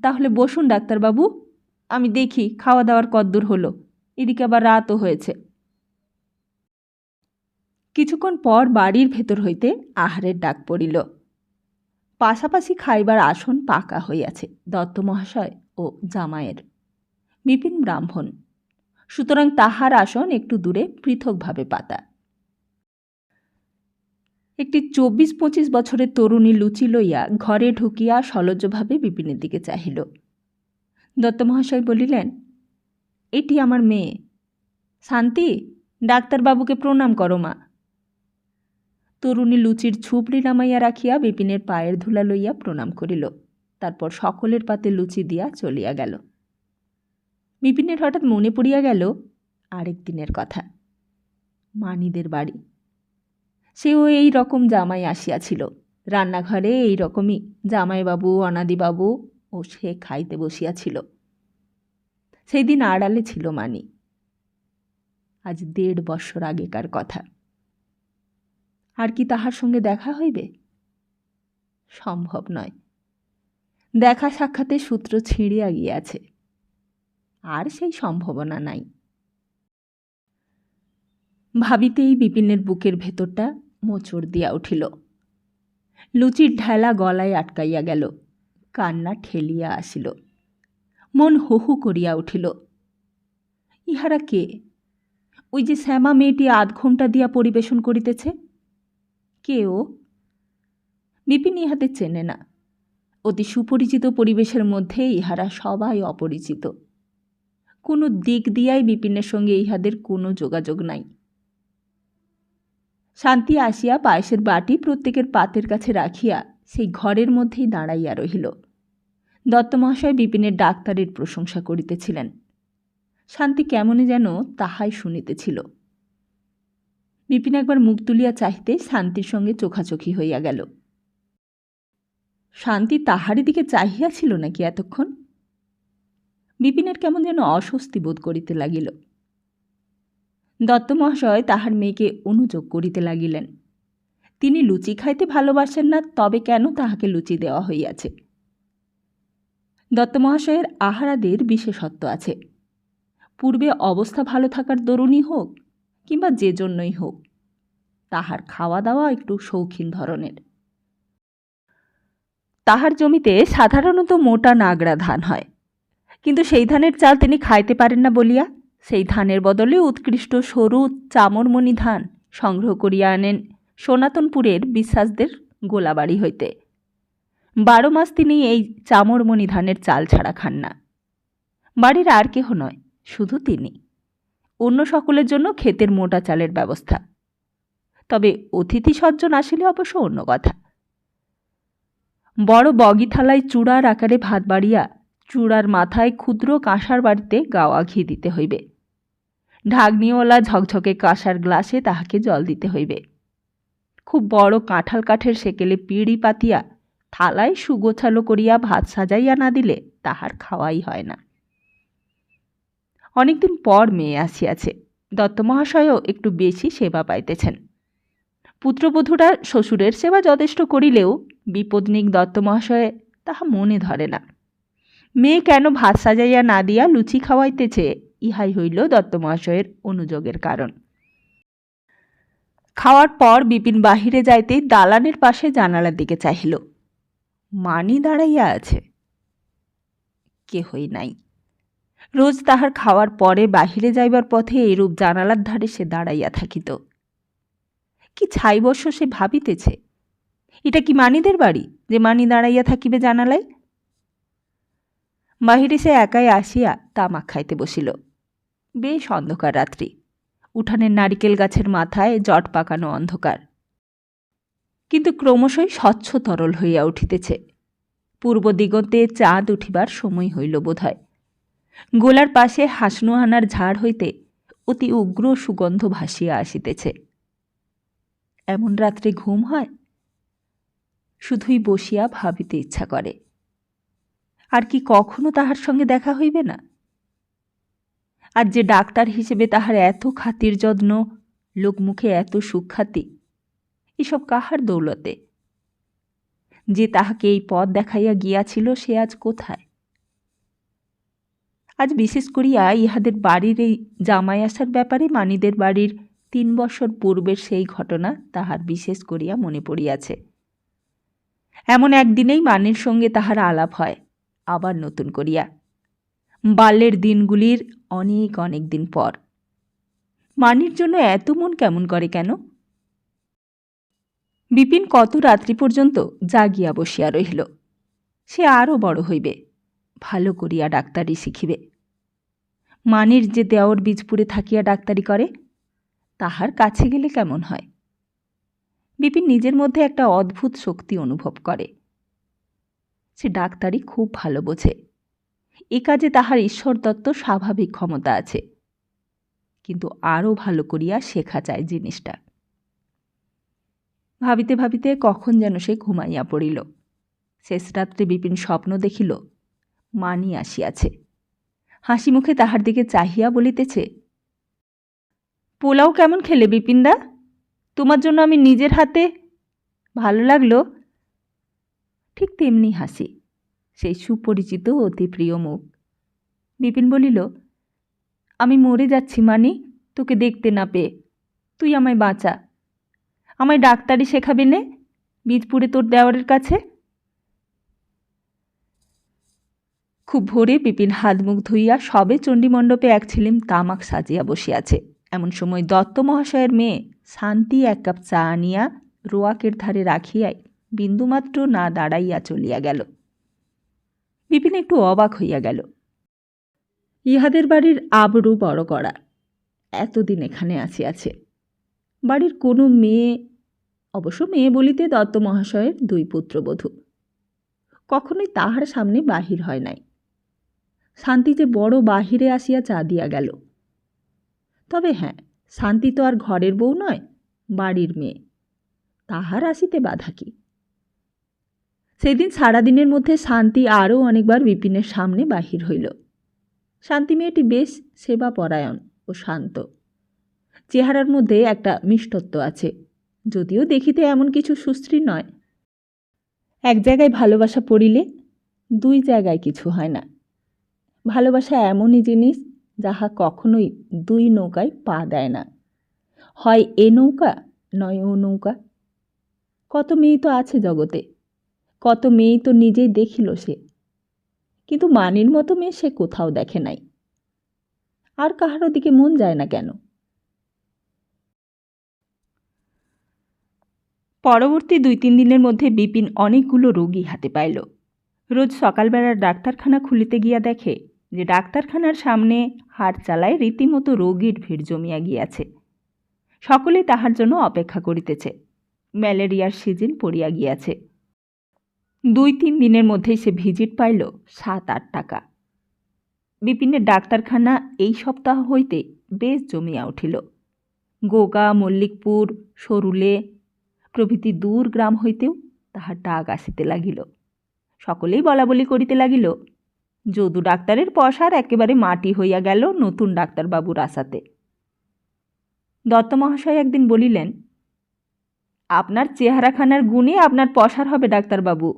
তাহলে বসুন ডাক্তারবাবু, আমি দেখি খাওয়া দাওয়ার কদ্দূর হলো, এদিকে আবার রাতও হয়েছে। কিছুক্ষণ পর বাড়ির ভেতর হইতে আহারের ডাক পড়িল। পাশাপাশি খাইবার আসন পাকা হইয়াছে দত্ত মহাশয় ও জামাইয়ের। বিপিন ব্রাহ্মণ, সুতরাং তাহার আসন একটু দূরে পৃথকভাবে পাতা। একটি 24-25 বছরের তরুণী লুচি লইয়া ঘরে ঢুকিয়া সলজ্জভাবে বিপিনের দিকে চাহিল। দত্ত মহাশয় বলিলেন, এটি আমার মেয়ে শান্তি, ডাক্তারবাবুকে প্রণাম করো মা। তরুণী লুচির ছুপড়ি নামাইয়া রাখিয়া বিপিনের পায়ের ধুলা লইয়া প্রণাম করিল। তারপর সকলের পাতে লুচি দিয়া চলিয়া গেল। বিপিনের হঠাৎ মনে পড়িয়া গেল আরেক দিনের কথা, মানিদের বাড়ি। সেও এই রকম জামাই আসিয়াছিল। রান্নাঘরে এই রকমই জামাইবাবু, অনাদিবাবু ও সে খাইতে বসিয়াছিল। সেই দিন আড়ালে ছিল মানি। আজ 1.5 বৎসর আগেকার কথা। আর কি তাহার সঙ্গে দেখা হইবে? সম্ভব নয়। দেখা সাক্ষাতের সূত্র ছিঁড়িয়া গিয়াছে, আর সেই সম্ভাবনা নাই। ভাবিতেই বিপিনের বুকের ভেতরটা মোচড় দিয়া উঠিল। লুচির ঢেলা গলায় আটকাইয়া গেল, কান্না ঠেলিয়া আসিল। মন হু হু করিয়া উঠিল। ইহারা কে? ওই যে শ্যামা মেয়েটি 0.5 ঘণ্টা দিয়া পরিবেশন করিতেছে, কে ও? বিপিন ইহাদের চেনে না। অতি সুপরিচিত পরিবেশের মধ্যে ইহারা সবাই অপরিচিত। কোনো দিক দিয়াই বিপিনের সঙ্গে ইহাদের কোনো যোগাযোগ নাই। শান্তি আসিয়া পায়েসের বাটি প্রত্যেকের পাতের কাছে রাখিয়া সেই ঘরের মধ্যেই দাঁড়াইয়া রহিল। দত্তমহাশয় বিপিনের ডাক্তারের প্রশংসা করিতেছিলেন। শান্তি কেমনে যেন তাহাই শুনিতেছিল। বিপিন একবার মুখ তুলিয়া চাহিতে শান্তির সঙ্গে চোখাচোখি হইয়া গেল। শান্তি তাহারই দিকে চাহিয়াছিল নাকি এতক্ষণ? বিপিনের কেমন যেন অস্বস্তি বোধ করিতে লাগিল। দত্তমহাশয় তাহার মেয়েকে অনুযোগ করিতে লাগিলেন। তিনি লুচি খাইতে ভালোবাসেন না, তবে কেন তাহাকে লুচি দেওয়া হইয়াছে? দত্তমহাশয়ের আহারাদের বিশেষত্ব আছে। পূর্বে অবস্থা ভালো থাকার দরুনই হোক কিংবা যে জন্যই হোক, তাহার খাওয়া দাওয়া একটু শৌখিন ধরনের। তাহার জমিতে সাধারণত মোটা নাগড়া ধান হয়, কিন্তু সেই ধানের চাল তিনি খাইতে পারেন না বলিয়া সেই ধানের বদলে উৎকৃষ্ট সরু চামরমণি ধান সংগ্রহ করিয়া আনেন সনাতনপুরের বিশ্বাসদের গোলাবাড়ি হইতে। 12 মাস তিনি এই চামরমণি ধানের চাল ছাড়া খান না। বাড়ির আর কেহ নয়, শুধু তিনি। অন্য সকলের জন্য ক্ষেতের মোটা চালের ব্যবস্থা। তবে অতিথি সজ্জন আসিলে অবশ্য অন্য কথা। বড় বগি থালায় চূড়ার আকারে ভাত বাড়িয়া চূড়ার মাথায় ক্ষুদ্র কাঁসার বাড়িতে গাওয়া ঘি দিতে হইবে। ঢাকনিওয়ালা ঝকঝকে কাঁসার গ্লাসে তাহাকে জল দিতে হইবে। খুব বড় কাঁঠাল কাঠের সেকেলে পিঁড়ি পাতিয়া থালায় সুগোছালো করিয়া ভাত সাজাইয়া না দিলে তাহার খাওয়াই হয় না। অনেকদিন পর মেয়ে আসিয়াছে। দত্তমহাশয়ও একটু বেশি সেবা পাইতেছেন। পুত্রবধূরা শ্বশুরের সেবা যথেষ্ট করিলেও বিপদনিক দত্তমহাশয়ে তাহা মনে ধরে না। মেয়ে কেন ভাত সাজাইয়া না দিয়া লুচি খাওয়াইতেছে, ইহাই হইল দত্তমহাশয়ের অনুযোগের কারণ। খাওয়ার পর বিপিন বাহিরে যাইতে দালানের পাশে জানালার দিকে চাহিল। মানি দাঁড়াইয়া আছে, কেহই নাই। রোজ তাহার খাওয়ার পরে বাহিরে যাইবার পথে এইরূপ জানালার ধারে সে দাঁড়াইয়া থাকিত। কি ছাইবর্ষ সে ভাবিতেছে, এটা কি মানিদের বাড়ি যে মানি দাঁড়াইয়া থাকিবে জানালায়? বাহিরে সে একাই আসিয়া তামাক খাইতে বসিল। বেশ অন্ধকার রাত্রি, উঠানের নারিকেল গাছের মাথায় জট পাকানো অন্ধকার, কিন্তু ক্রমশই স্বচ্ছ তরল হইয়া উঠিতেছে। পূর্ব দিগন্তে চাঁদ উঠিবার সময় হইল বোধহয়। গোলার পাশে হাসনুহানার ঝাড় হইতে অতি উগ্র সুগন্ধ ভাসিয়া আসিতেছে। এমন রাত্রে ঘুম হয়? শুধুই বসিয়া ভাবিতে ইচ্ছা করে, আর কি কখনো তাহার সঙ্গে দেখা হইবে না? আর যে ডাক্তার হিসেবে তাহার এত খাতির যত্ন, লোকমুখে এত সুখ্যাতি, এসব কাহার দৌলতে? যে তাহাকে এই পথ দেখাইয়া গিয়াছিল সে আজ কোথায়? আজ বিশেষ করিয়া ইহাদের বাড়ির এই জামাই আসার ব্যাপারে মানিদের বাড়ির 3 বৎসর পূর্বের সেই ঘটনা তাহার বিশেষ করিয়া মনে পড়িয়াছে। এমন একদিনেই মানির সঙ্গে তাহার আলাপ হয়, আবার নতুন করিয়া, বাল্যের দিনগুলির অনেক অনেক দিন পর। মানির জন্য এত মন কেমন করে কেন? বিপিন কত রাত্রি পর্যন্ত জাগিয়া বসিয়া রহিল। সে আরও বড় হইবে, ভালো করিয়া ডাক্তারি শিখিবে। মানির যে দেওর বীজপুরে থাকিয়া ডাক্তারি করে, তাহার কাছে গেলে কেমন হয়? বিপিন নিজের মধ্যে একটা অদ্ভুত শক্তি অনুভব করে। সে ডাক্তারি খুব ভালো বোঝে। এ কাজে তাহার ঈশ্বরদত্ত স্বাভাবিক ক্ষমতা আছে, কিন্তু আরও ভালো করিয়া শেখা চায় জিনিসটা। ভাবিতে ভাবিতে কখন যেন সে ঘুমাইয়া পড়িল। শেষ রাত্রে বিপিন স্বপ্ন দেখিল মানি আসিয়াছে। হাসি মুখে তাহার দিকে চাহিয়া বলিতেছে, পোলাও কেমন খেলে বিপিনদা? তোমার জন্য আমি নিজের হাতে। ভালো লাগলো? ঠিক তেমনি হাসি, সেই সুপরিচিত অতি প্রিয় মুখ। বিপিন বলিল, আমি মরে যাচ্ছি মানি, তোকে দেখতে না পেয়ে। তুই আমায় বাঁচা। আমায় ডাক্তারি শেখাবে নে বীজপুরে তোর দেওয়ারের কাছে। খুব ভোরে বিপিন হাত মুখ ধুইয়া সবে চণ্ডীমণ্ডপে এক ছিলিম তামাক সাজিয়া বসিয়াছে। এমন সময় দত্ত মহাশয়ের মেয়ে শান্তি 1 কাপ চা আনিয়া রোয়াকের ধারে রাখিয়াই বিন্দুমাত্র না দাঁড়াইয়া চলিয়া গেল। বিপিন একটু অবাক হইয়া গেল। ইহাদের বাড়ির আবরু বড় করা, এতদিন এখানে আসিয়াছে। বাড়ির কোনো মেয়ে, অবশ্য মেয়ে বলিতে দত্ত মহাশয়ের 2 পুত্রবধূ, কখনোই তাহার সামনে বাহির হয় নাই। শান্তি যে বড় বাহিরে আসিয়া চা দিয়া গেল। তবে হ্যাঁ, শান্তি তো আর ঘরের বউ নয়, বাড়ির মেয়ে, তাহার আসিতে বাধা কি? সেদিন সারাদিনের মধ্যে শান্তি আরও অনেকবার বিপিনের সামনে বাহির হইল। শান্তি মেয়েটি বেশ সেবাপরায়ণ ও শান্ত। চেহারার মধ্যে একটা মিষ্টত্ব আছে, যদিও দেখিতে এমন কিছু সুশ্রী নয়। এক জায়গায় ভালোবাসা পড়িলে 2 জায়গায় কিছু হয় না। ভালোবাসা এমনই জিনিস যাহা কখনোই 2 নৌকায় পা দেয় না, হয় এ নৌকা নয় ও নৌকা। কত মেয়ে তো আছে জগতে, কত মেয়ে তো নিজেই দেখিল সে, কিন্তু মানির মতো মেয়ে সে কোথাও দেখে নাই। আর কাহারও দিকে মন যায় না কেন? পরবর্তী 2-3 দিনের মধ্যে বিপিন অনেকগুলো রোগী হাতে পাইল। রোজ সকালবেলার ডাক্তারখানা খুলিতে গিয়া দেখে যে ডাক্তারখানার সামনে হাট চালায় রীতিমতো রোগীর ভিড় জমিয়া গিয়াছে। সকলেই তাহার জন্য অপেক্ষা করিতেছে। ম্যালেরিয়ার সিজন পড়িয়া গিয়াছে। 2-3 দিনের মধ্যেই সে ভিজিট পাইল 7-8 টাকা। বিপিনের ডাক্তারখানা এই সপ্তাহ হইতে বেশ জমিয়া উঠিল। গোগা, মল্লিকপুর, সরুলে প্রভৃতি দূর গ্রাম হইতেও তাহার ডাক আসিতে লাগিল। সকলেই বলাবলি করিতে লাগিল, যদু ডাক্তারের পসার একেবারে মাটি হইয়া গেল নতুন ডাক্তারবাবুর আশাতে। দত্ত মহাশয় একদিন বলিলেন, আপনার চেহারাখানার গুণে আপনার পসার হবে ডাক্তারবাবু।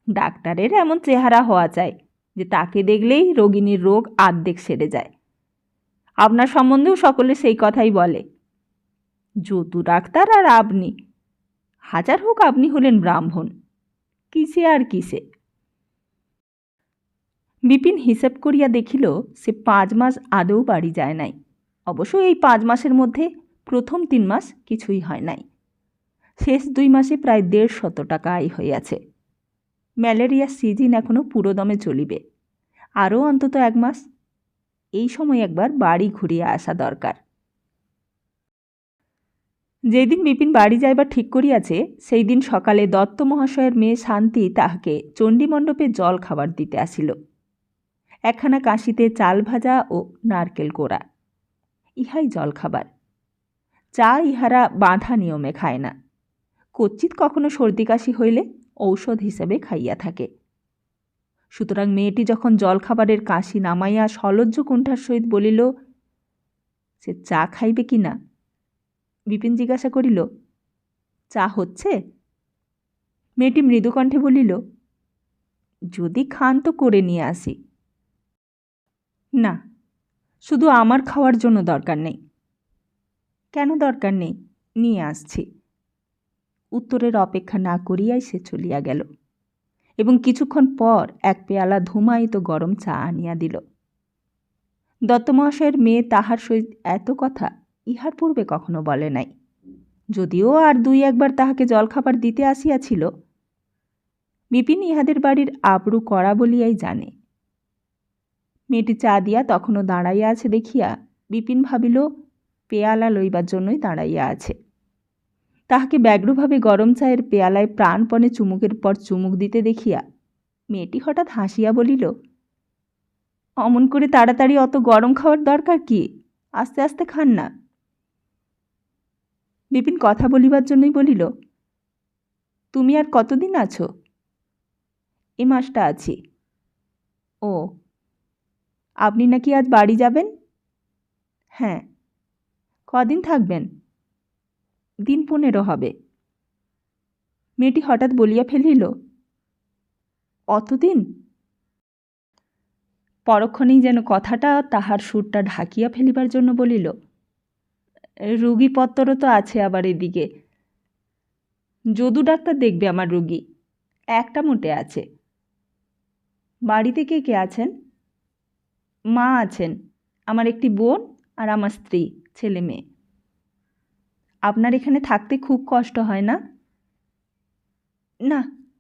ডাক্তারের এমন চেহারা হওয়া চাই যে তাকে দেখলেই রোগিনীর রোগ আর্ধেক সেরে যায়। আপনার সম্বন্ধেও সকলে সেই কথাই বলে। যদু ডাক্তার আর আপনি, হাজার হোক আপনি হলেন ব্রাহ্মণ, কিসে আর কিসে। বিপিন হিসেব করিয়া দেখিল সে 5 মাস আদৌ বাড়ি যায় নাই। অবশ্য এই 5 মাসের মধ্যে প্রথম 3 মাস কিছুই হয় নাই। শেষ 2 মাসে প্রায় 150 টাকা আয় হইয়াছে। ম্যালেরিয়ার সিজন এখনও পুরোদমে চলিবে, আরও অন্তত 1 মাস। এই সময় একবার বাড়ি ঘুরিয়া আসা দরকার। যেদিন বিপিন বাড়ি যাইবার ঠিক করিয়াছে সেই দিন সকালে দত্ত মহাশয়ের মেয়ে শান্তি তাহাকে চণ্ডীমণ্ডপে জল খাবার দিতে আসিল। একখানা কাশিতে চাল ভাজা ও নারকেল কোড়া, ইহাই জল খাবার। চা ইহারা বাঁধা নিয়মে খায় না, কচ্চিৎ কখনো সর্দি কাশি হইলে ঔষধ হিসেবে খাইয়া থাকে। সুতরাং মেয়েটি যখন জলখাবারের কাশি নামাইয়া সলজ্জ কুণ্ঠার সহিত বলিল সে চা খাইবে কি না, বিপিন জিজ্ঞাসা করিল, চা হচ্ছে? মেয়েটি মৃদুকণ্ঠে বলিল, যদি খান তো করে নিয়ে আসি। না, শুধু আমার খাওয়ার জন্য দরকার নেই। কেন দরকার নেই? নিয়ে আসছি। উত্তরের অপেক্ষা না করিয়াই সে চলিয়া গেল এবং কিছুক্ষণ পর এক পেয়ালা ধূমায়িত গরম চা আনিয়া দিল। দত্তমহাশয়ের মেয়ে তাহার সহিত এত কথা ইহার পূর্বে কখনো বলে নাই, যদিও আর 2-1 বার তাহাকে জলখাবার দিতে আসিয়াছিল। বিপিন ইহাদের বাড়ির আবরু করা বলিয়াই জানে। মেয়েটি চা দিয়া তখনও দাঁড়াইয়া আছে দেখিয়া বিপিন ভাবিল পেয়ালা লইবার জন্যই দাঁড়াইয়া আছে। তাহাকে ব্যগ্রভাবে গরম চায়ের পেয়ালায় প্রাণপণে চুমুকের পর চুমুক দিতে দেখিয়া মেয়েটি হঠাৎ হাসিয়া বলিল, অমন করে তাড়াতাড়ি অত গরম খাওয়ার দরকার কি? আস্তে আস্তে খান না। বিপিন কথা বলিবার জন্যই বলিল, তুমি আর কতদিন আছো? এ মাসটা আছি। ও, আপনি নাকি আজ বাড়ি যাবেন? হ্যাঁ। কদিন থাকবেন? দিন 15 হবে। মেয়েটি হঠাৎ বলিয়া ফেলিল, অতদিন? পরক্ষণেই যেন কথাটা তাহার সুরটা ঢাকিয়া ফেলিবার জন্য বলিল, রুগীপত্তরও তো আছে আবার এদিকে। যদু ডাক্তার দেখবে আমার রুগী, একটা মোটে আছে। বাড়িতে কে কে আছেন? মা আছেন, আমার একটি বোন আর আমার স্ত্রী, ছেলে মেয়ে। আপনার এখানে থাকতে খুব কষ্ট হয় না? না,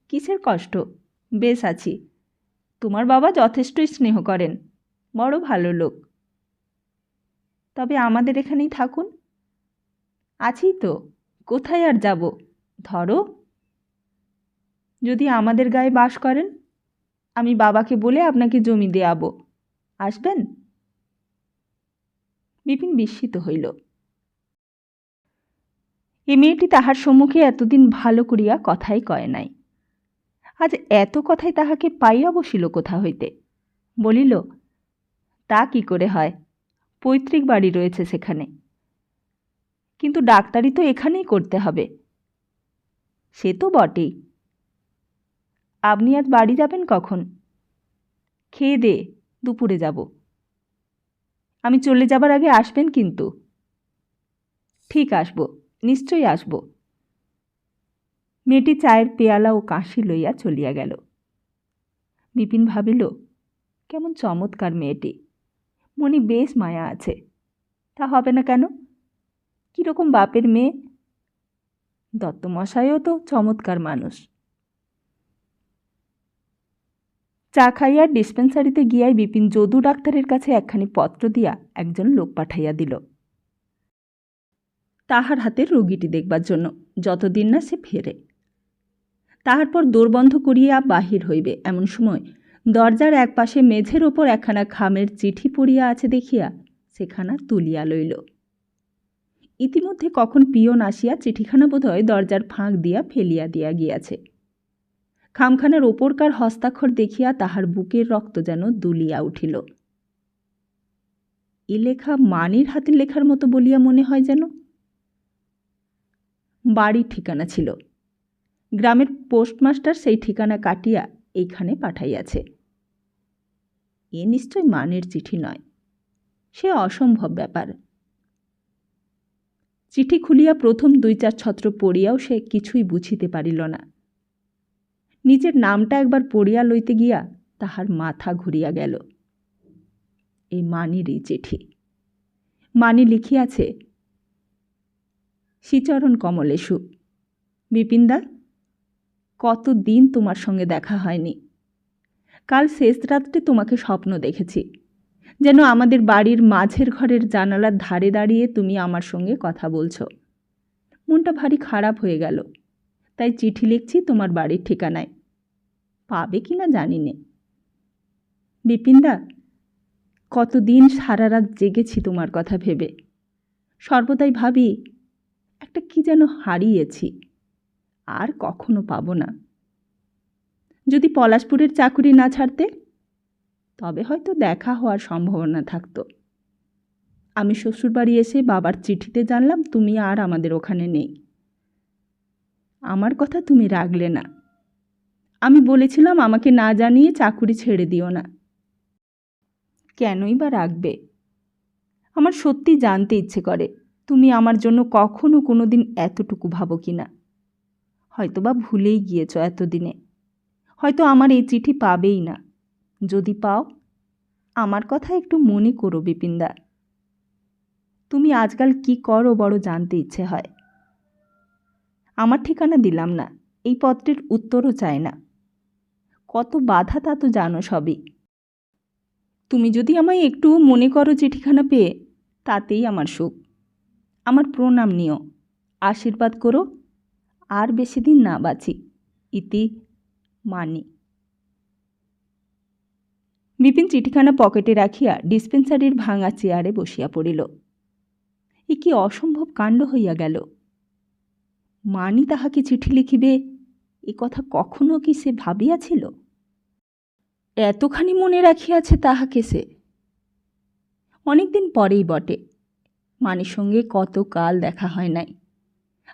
কিসের কষ্ট, বেশ আছি। তোমার বাবা যথেষ্টই স্নেহ করেন, বড় ভালো লোক। তবে আমাদের এখানেই থাকুন। আছি তো, কোথায় আর যাব? ধরো, যদি আমাদের গায়ে বাস করেন, আমি বাবাকে বলে আপনাকে জমি দেয়াবো, আসবেন? বিপিন বিস্মিত হইল। এ মেয়েটি তাহার সম্মুখে এতদিন ভালো করিয়া কথাই কয় নাই, আজ এত কথাই তাহাকে পাইয়া বসিল কোথা হইতে। বলিল, তা কি করে হয়, পৈতৃক বাড়ি রয়েছে সেখানে, কিন্তু ডাক্তারি তো এখানেই করতে হবে। সে তো বটেই। আপনি আজ বাড়ি যাবেন কখন? খেয়ে দে দুপুরে যাব। আমি চলে যাবার আগে আসবেন কিন্তু। ঠিক আসব, নিশ্চয়ই আসব। মেয়েটি চায়ের পেয়ালা ও কাঁসি লইয়া চলিয়া গেল। বিপিন ভাবিল, কেমন চমৎকার মেয়েটি, মনে বেশ মায়া আছে। তা হবে না কেন? কীরকম বাপের মেয়ে। দত্তমশাইও তো চমৎকার মানুষ। চা খাইয়া ডিসপেন্সারিতে গিয়াই বিপিন যদু ডাক্তারের কাছে একখানি পত্র দিয়া একজন লোক পাঠাইয়া দিল তাহার হাতের রোগীটি দেখবার জন্য, যতদিন না সে ফেরে। তাহার পর দোর বন্ধ করিয়া বাহির হইবে এমন সময় দরজার এক পাশে মেঝের ওপর একখানা খামের চিঠি পড়িয়া আছে দেখিয়া সেখানা তুলিয়া লইল। ইতিমধ্যে কখন পিয়ন আসিয়া চিঠিখানা বোধহয় দরজার ফাঁক দিয়া ফেলিয়া দিয়া গিয়াছে। খামখানার ওপরকার হস্তাক্ষর দেখিয়া তাহার বুকের রক্ত যেন দুলিয়া উঠিল। এ লেখা মানির হাতের লেখার মতো বলিয়া মনে হয় যেন। বাড়ির ঠিকানা ছিল, গ্রামের পোস্টমাস্টার সেই ঠিকানা কাটিয়া এইখানে পাঠাইয়াছে। এ নিশ্চয় মানের চিঠি নয়, সে অসম্ভব ব্যাপার। চিঠি খুলিয়া প্রথম 2-4 ছত্র পড়িয়াও সে কিছুই বুঝিতে পারিল না। নিজের নামটা একবার পড়িয়া লইতে গিয়া তাহার মাথা ঘুরিয়া গেল। এই মানিরই চিঠি। মানি লিখিয়াছে, শ্রীচরণ কমলেশু, বিপিনদা, কতদিন তোমার সঙ্গে দেখা হয়নি। কাল শেষ রাত্রে তোমাকে স্বপ্ন দেখেছি, যেন আমাদের বাড়ির মাঝের ঘরের জানালার ধারে দাঁড়িয়ে তুমি আমার সঙ্গে কথা বলছো। মনটা ভারী খারাপ হয়ে গেল, তাই চিঠি লিখছি তোমার বাড়ির ঠিকানায়। পাবে কি না জানি নে। বিপিনদা, কতদিন সারা রাত জেগেছি তোমার কথা ভেবে। সর্বদাই ভাবি একটা কি যেন হারিয়েছি, আর কখনো পাবো না। যদি পলাশপুরের চাকুরি না ছাড়তে, তবে হয়তো দেখা হওয়ার সম্ভাবনা থাকতো। আমি শ্বশুরবাড়ি এসে বাবার চিঠিতে জানলাম তুমি আর আমাদের ওখানে নেই। আমার কথা তুমি রাখলে না। আমি বলেছিলাম আমাকে না জানিয়ে চাকুরি ছেড়ে দিও না। কেনই বা রাখবে? আমার সত্যি জানতে ইচ্ছে করে তুমি আমার জন্য কখনো কোনো দিন এতটুকু ভাবো কি না। হয়তো বা ভুলেই গিয়েছ এতদিনে। হয়তো আমার এই চিঠি পাবেই না। যদি পাও, আমার কথা একটু মনে করো বিপিনদা। তুমি আজকাল কি করো বড় জানতে ইচ্ছে হয়। আমার ঠিকানা দিলাম না, এই পত্রের উত্তরও চায় না। কত বাধা তা তো জানো সবই। তুমি যদি আমায় একটু মনে করো চিঠিখানা পেয়ে, তাতেই আমার সুখ। আমার প্রণাম নিও, আশীর্বাদ করো, আর বেশি দিন না বাঁচি। ইতি মানি। বিপিন চিঠিখানা পকেটে রাখিয়া ডিসপেন্সারির ভাঙা চেয়ারে বসিয়া পড়িল। এ কি অসম্ভব কাণ্ড হইয়া গেল। মানি তাহাকে চিঠি লিখিবে, এ কথা কখনো কি সে ভাবিয়াছিল? এতখানি মনে রাখিয়াছে তাহাকে সে। অনেকদিন পরেই বটে, মানির সঙ্গে কতকাল দেখা হয় নাই।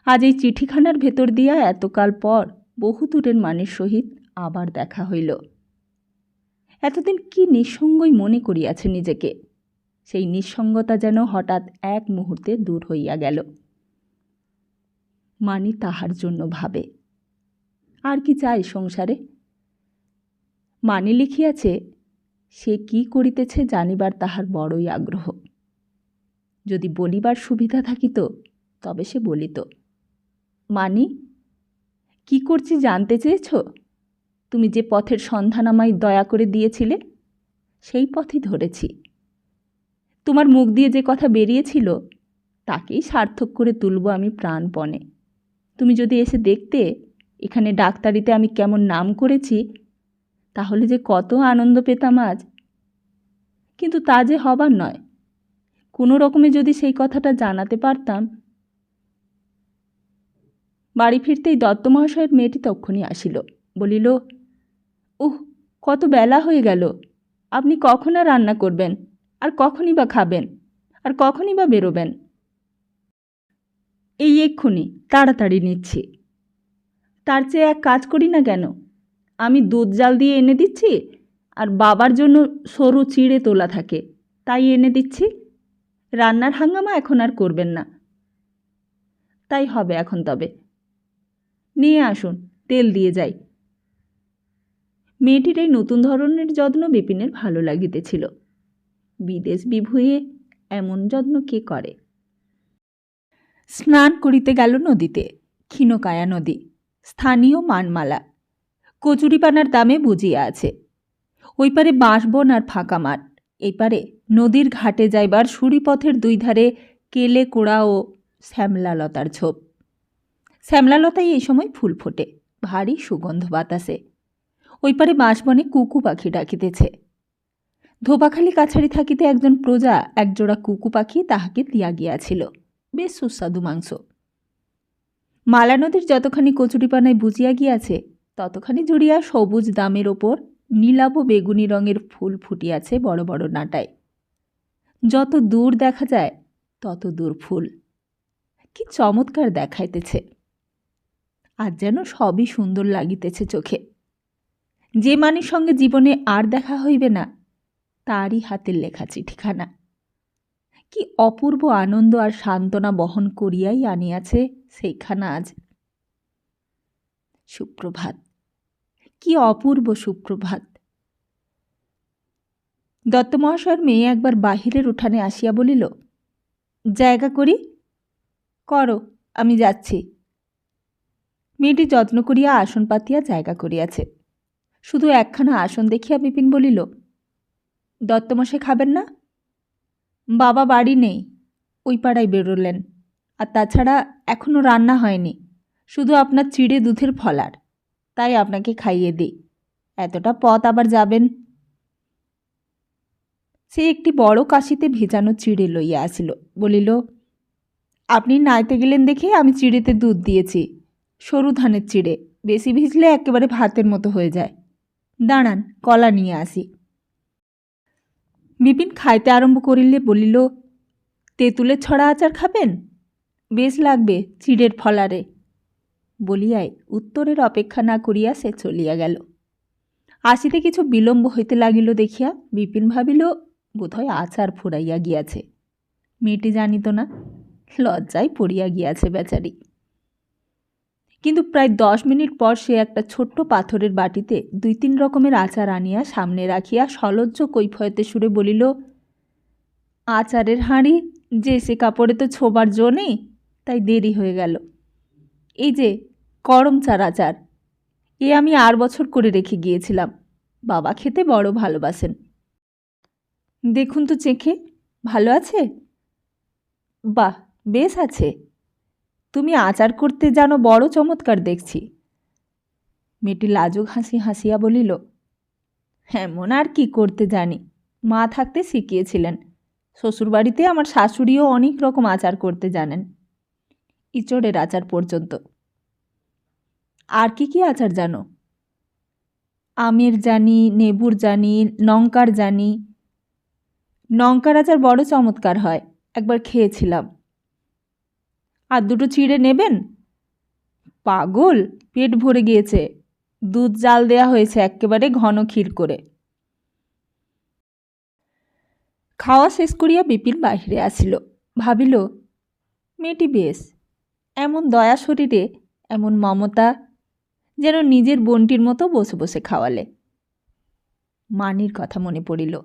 আজ এই চিঠিখানার ভেতর দিয়া এতকাল পর বহু দূরের মানির সহিত আবার দেখা হইল। এতদিন কি নিঃসঙ্গই মনে করিয়াছে নিজেকে, সেই নিঃসঙ্গতা যেন হঠাৎ এক মুহূর্তে দূর হইয়া গেল। মানি তাহার জন্য ভাবে। আর কি চাই সংসারে? মানি লিখিয়াছে, সে কি করিতেছে জানিবার তাহার বড়ই আগ্রহ। যদি বলিবার সুবিধা থাকিত তবে সে বলিত। মানি, কি করছি জানতে চেয়েছ? তুমি যে পথের সন্ধান আমায় দয়া করে দিয়েছিলে, সেই পথই ধরেছি। তোমার মুখ দিয়ে যে কথা বেরিয়েছিল, তাকেই সার্থক করে তুলব আমি প্রাণপণে। তুমি যদি এসে দেখতে এখানে ডাক্তারিতে আমি কেমন নাম করেছি, তাহলে যে কত আনন্দ পেতাম আজ। কিন্তু তা যে হবার নয়। কোনো রকমে যদি সেই কথাটা জানাতে পারতাম। বাড়ি ফিরতেই দত্ত মহাশয়ের মেয়েটি তক্ষুনি আসিল। বলিল, উহ, কত বেলা হয়ে গেল। আপনি কখন আর রান্না করবেন, আর কখনই বা খাবেন, আর কখনই বা বেরোবেন? এই এক্ষুনি, তাড়াতাড়ি নিচ্ছি। তার চেয়ে এক কাজ করি না কেন, আমি দুধ জাল দিয়ে এনে দিচ্ছি, আর বাবার জন্য সরু চিড়ে তোলা থাকে, তাই এনে দিচ্ছি। রান্নার হাঙ্গামা এখন আর করবেন না। তাই হবে এখন তবে। নিয়ে আসুন, তেল দিয়ে যাই। মেয়েটির এই নতুন ধরনের যত্ন বিপিনের ভালো লাগিতেছিল। বিদেশ বিভুঁইয়ে এমন যত্ন কে করে? স্নান করিতে গেল নদীতে, ক্ষীণকায়া নদী, স্থানীয় মানমালা। কচুরিপানার দামে বুঝিয়া আছে। ওই পারে বাঁশবন আর ফাঁকা মাঠ, এই পারে নদীর ঘাটে যাইবার সুড়িপথের দুই ধারে কেলে কোড়া ও শ্যামলালতার ঝোপ। শ্যামলালতায় এই সময় ফুল ফোটে, ভারী সুগন্ধ বাতাসে। ওই পারে বাঁশবনে কুকু পাখি ডাকিতেছে। ধোপাখালি কাছারি থাকিতে একজন প্রজা একজোড়া কুকু পাখি তাহাকে দিয়া গিয়াছিল, বেশ সুস্বাদু মাংস। মালা নদীর যতখানি কচুরিপানায় বুঝিয়া গিয়াছে, ততখানি জুড়িয়া সবুজ দামের ওপর নীলাভ বেগুনি রঙের ফুল ফুটিয়াছে বড় বড় নাটায়। যত দূর দেখা যায় তত দূর ফুল। কি চমৎকার দেখাইতেছে! আজ যেন সবই সুন্দর লাগিতেছে চোখে। যে মানির সঙ্গে জীবনে আর দেখা হইবে না, তারই হাতের লেখা চিঠিখানা। কি অপূর্ব আনন্দ আর সান্ত্বনা বহন করিয়াই আনিয়াছে সেইখানা আজ। সুপ্রভাত, কি অপূর্ব সুপ্রভাত! দত্ত মহাশয়ের মেয়ে একবার বাহিরের উঠানে আসিয়া বলিল, জায়গা করি। করো, আমি যাচ্ছি। মেয়েটি যত্ন করিয়া আসন পাতিয়া জায়গা করিয়াছে। শুধু একখানা আসন দেখিয়া বিপিন বলিল, দত্তমশাই খাবেন না? বাবা বাড়ি নেই, ওই পাড়ায় বেরোলেন। আর তাছাড়া এখনও রান্না হয়নি, শুধু আপনার চিড়ে দুধের ফলার, তাই আপনাকে খাইয়ে দিই। এতটা পথ আবার যাবেন। সে একটি বড় কাশিতে ভেজানো চিড়ে লইয়া আসিল, বলিল, আপনি নাইতে গেলেন দেখে আমি চিড়েতে দুধ দিয়েছি। সরু ধানের চিড়ে, বেশি ভিজলে একেবারে ভাতের মতো হয়ে যায়। দাঁড়ান, কলা নিয়ে আসি। বিপিন খাইতে আরম্ভ করিলে বলিল, তেঁতুলের ছড়া আচার খাবেন? বেশ লাগবে চিড়ের ফলারে। বলিয়াই উত্তরের অপেক্ষা না করিয়া সে চলিয়া গেল। আসিতে কিছু বিলম্ব হইতে লাগিল দেখিয়া বিপিন ভাবিল, বোধহয় আচার ফুরাইয়া গিয়াছে। মেয়েটি জানিত না, লজ্জায় পড়িয়া গিয়াছে বেচারি। কিন্তু প্রায় 10 মিনিট পর সে একটা ছোট্ট পাথরের বাটিতে 2-3 রকমের আচার আনিয়া সামনে রাখিয়া সলজ্জ কৈফয়তে সুরে বলিল, আচারের হাঁড়ি যে সে কাপড়ে তো ছোবার জো নেই, তাই দেরি হয়ে গেল। এই যে করমচার আচার, এ আমি 8 বছর করে রেখে গিয়েছিলাম। বাবা খেতে বড় ভালোবাসেন। দেখুন তো চেখে, ভালো আছে? বাহ, বেশ আছে। তুমি আচার করতে জানো বড় চমৎকার দেখছি। মেয়েটি লাজুক হাসি হাসিয়া বলিল, এমন আর কি করতে জানি, মা থাকতে শিখিয়েছিলেন। শ্বশুরবাড়িতে আমার শাশুড়িও অনেক রকম আচার করতে জানেন, ইঁচড়ের আচার পর্যন্ত। আর কি কি আচার জানো? আমের জানি, নেবুর জানি, লঙ্কার জানি। লঙ্কার আচার বড় চমৎকার হয়, একবার খেয়েছিলাম। আর 2টো চিড়ে নেবেন? পাগল, পেট ভরে গিয়েছে। দুধ জাল দেয়া হয়েছে একেবারে ঘন ক্ষীর করে। খাওয়া শেষ করিয়া বিপিন বাহিরে আসিল। ভাবিল, মেয়েটি বেশ, এমন দয়া শরীরে, এমন মমতা, যেন নিজের বোনটির মতো বসে বসে খাওয়ালে। মানির কথা মনে পড়িল।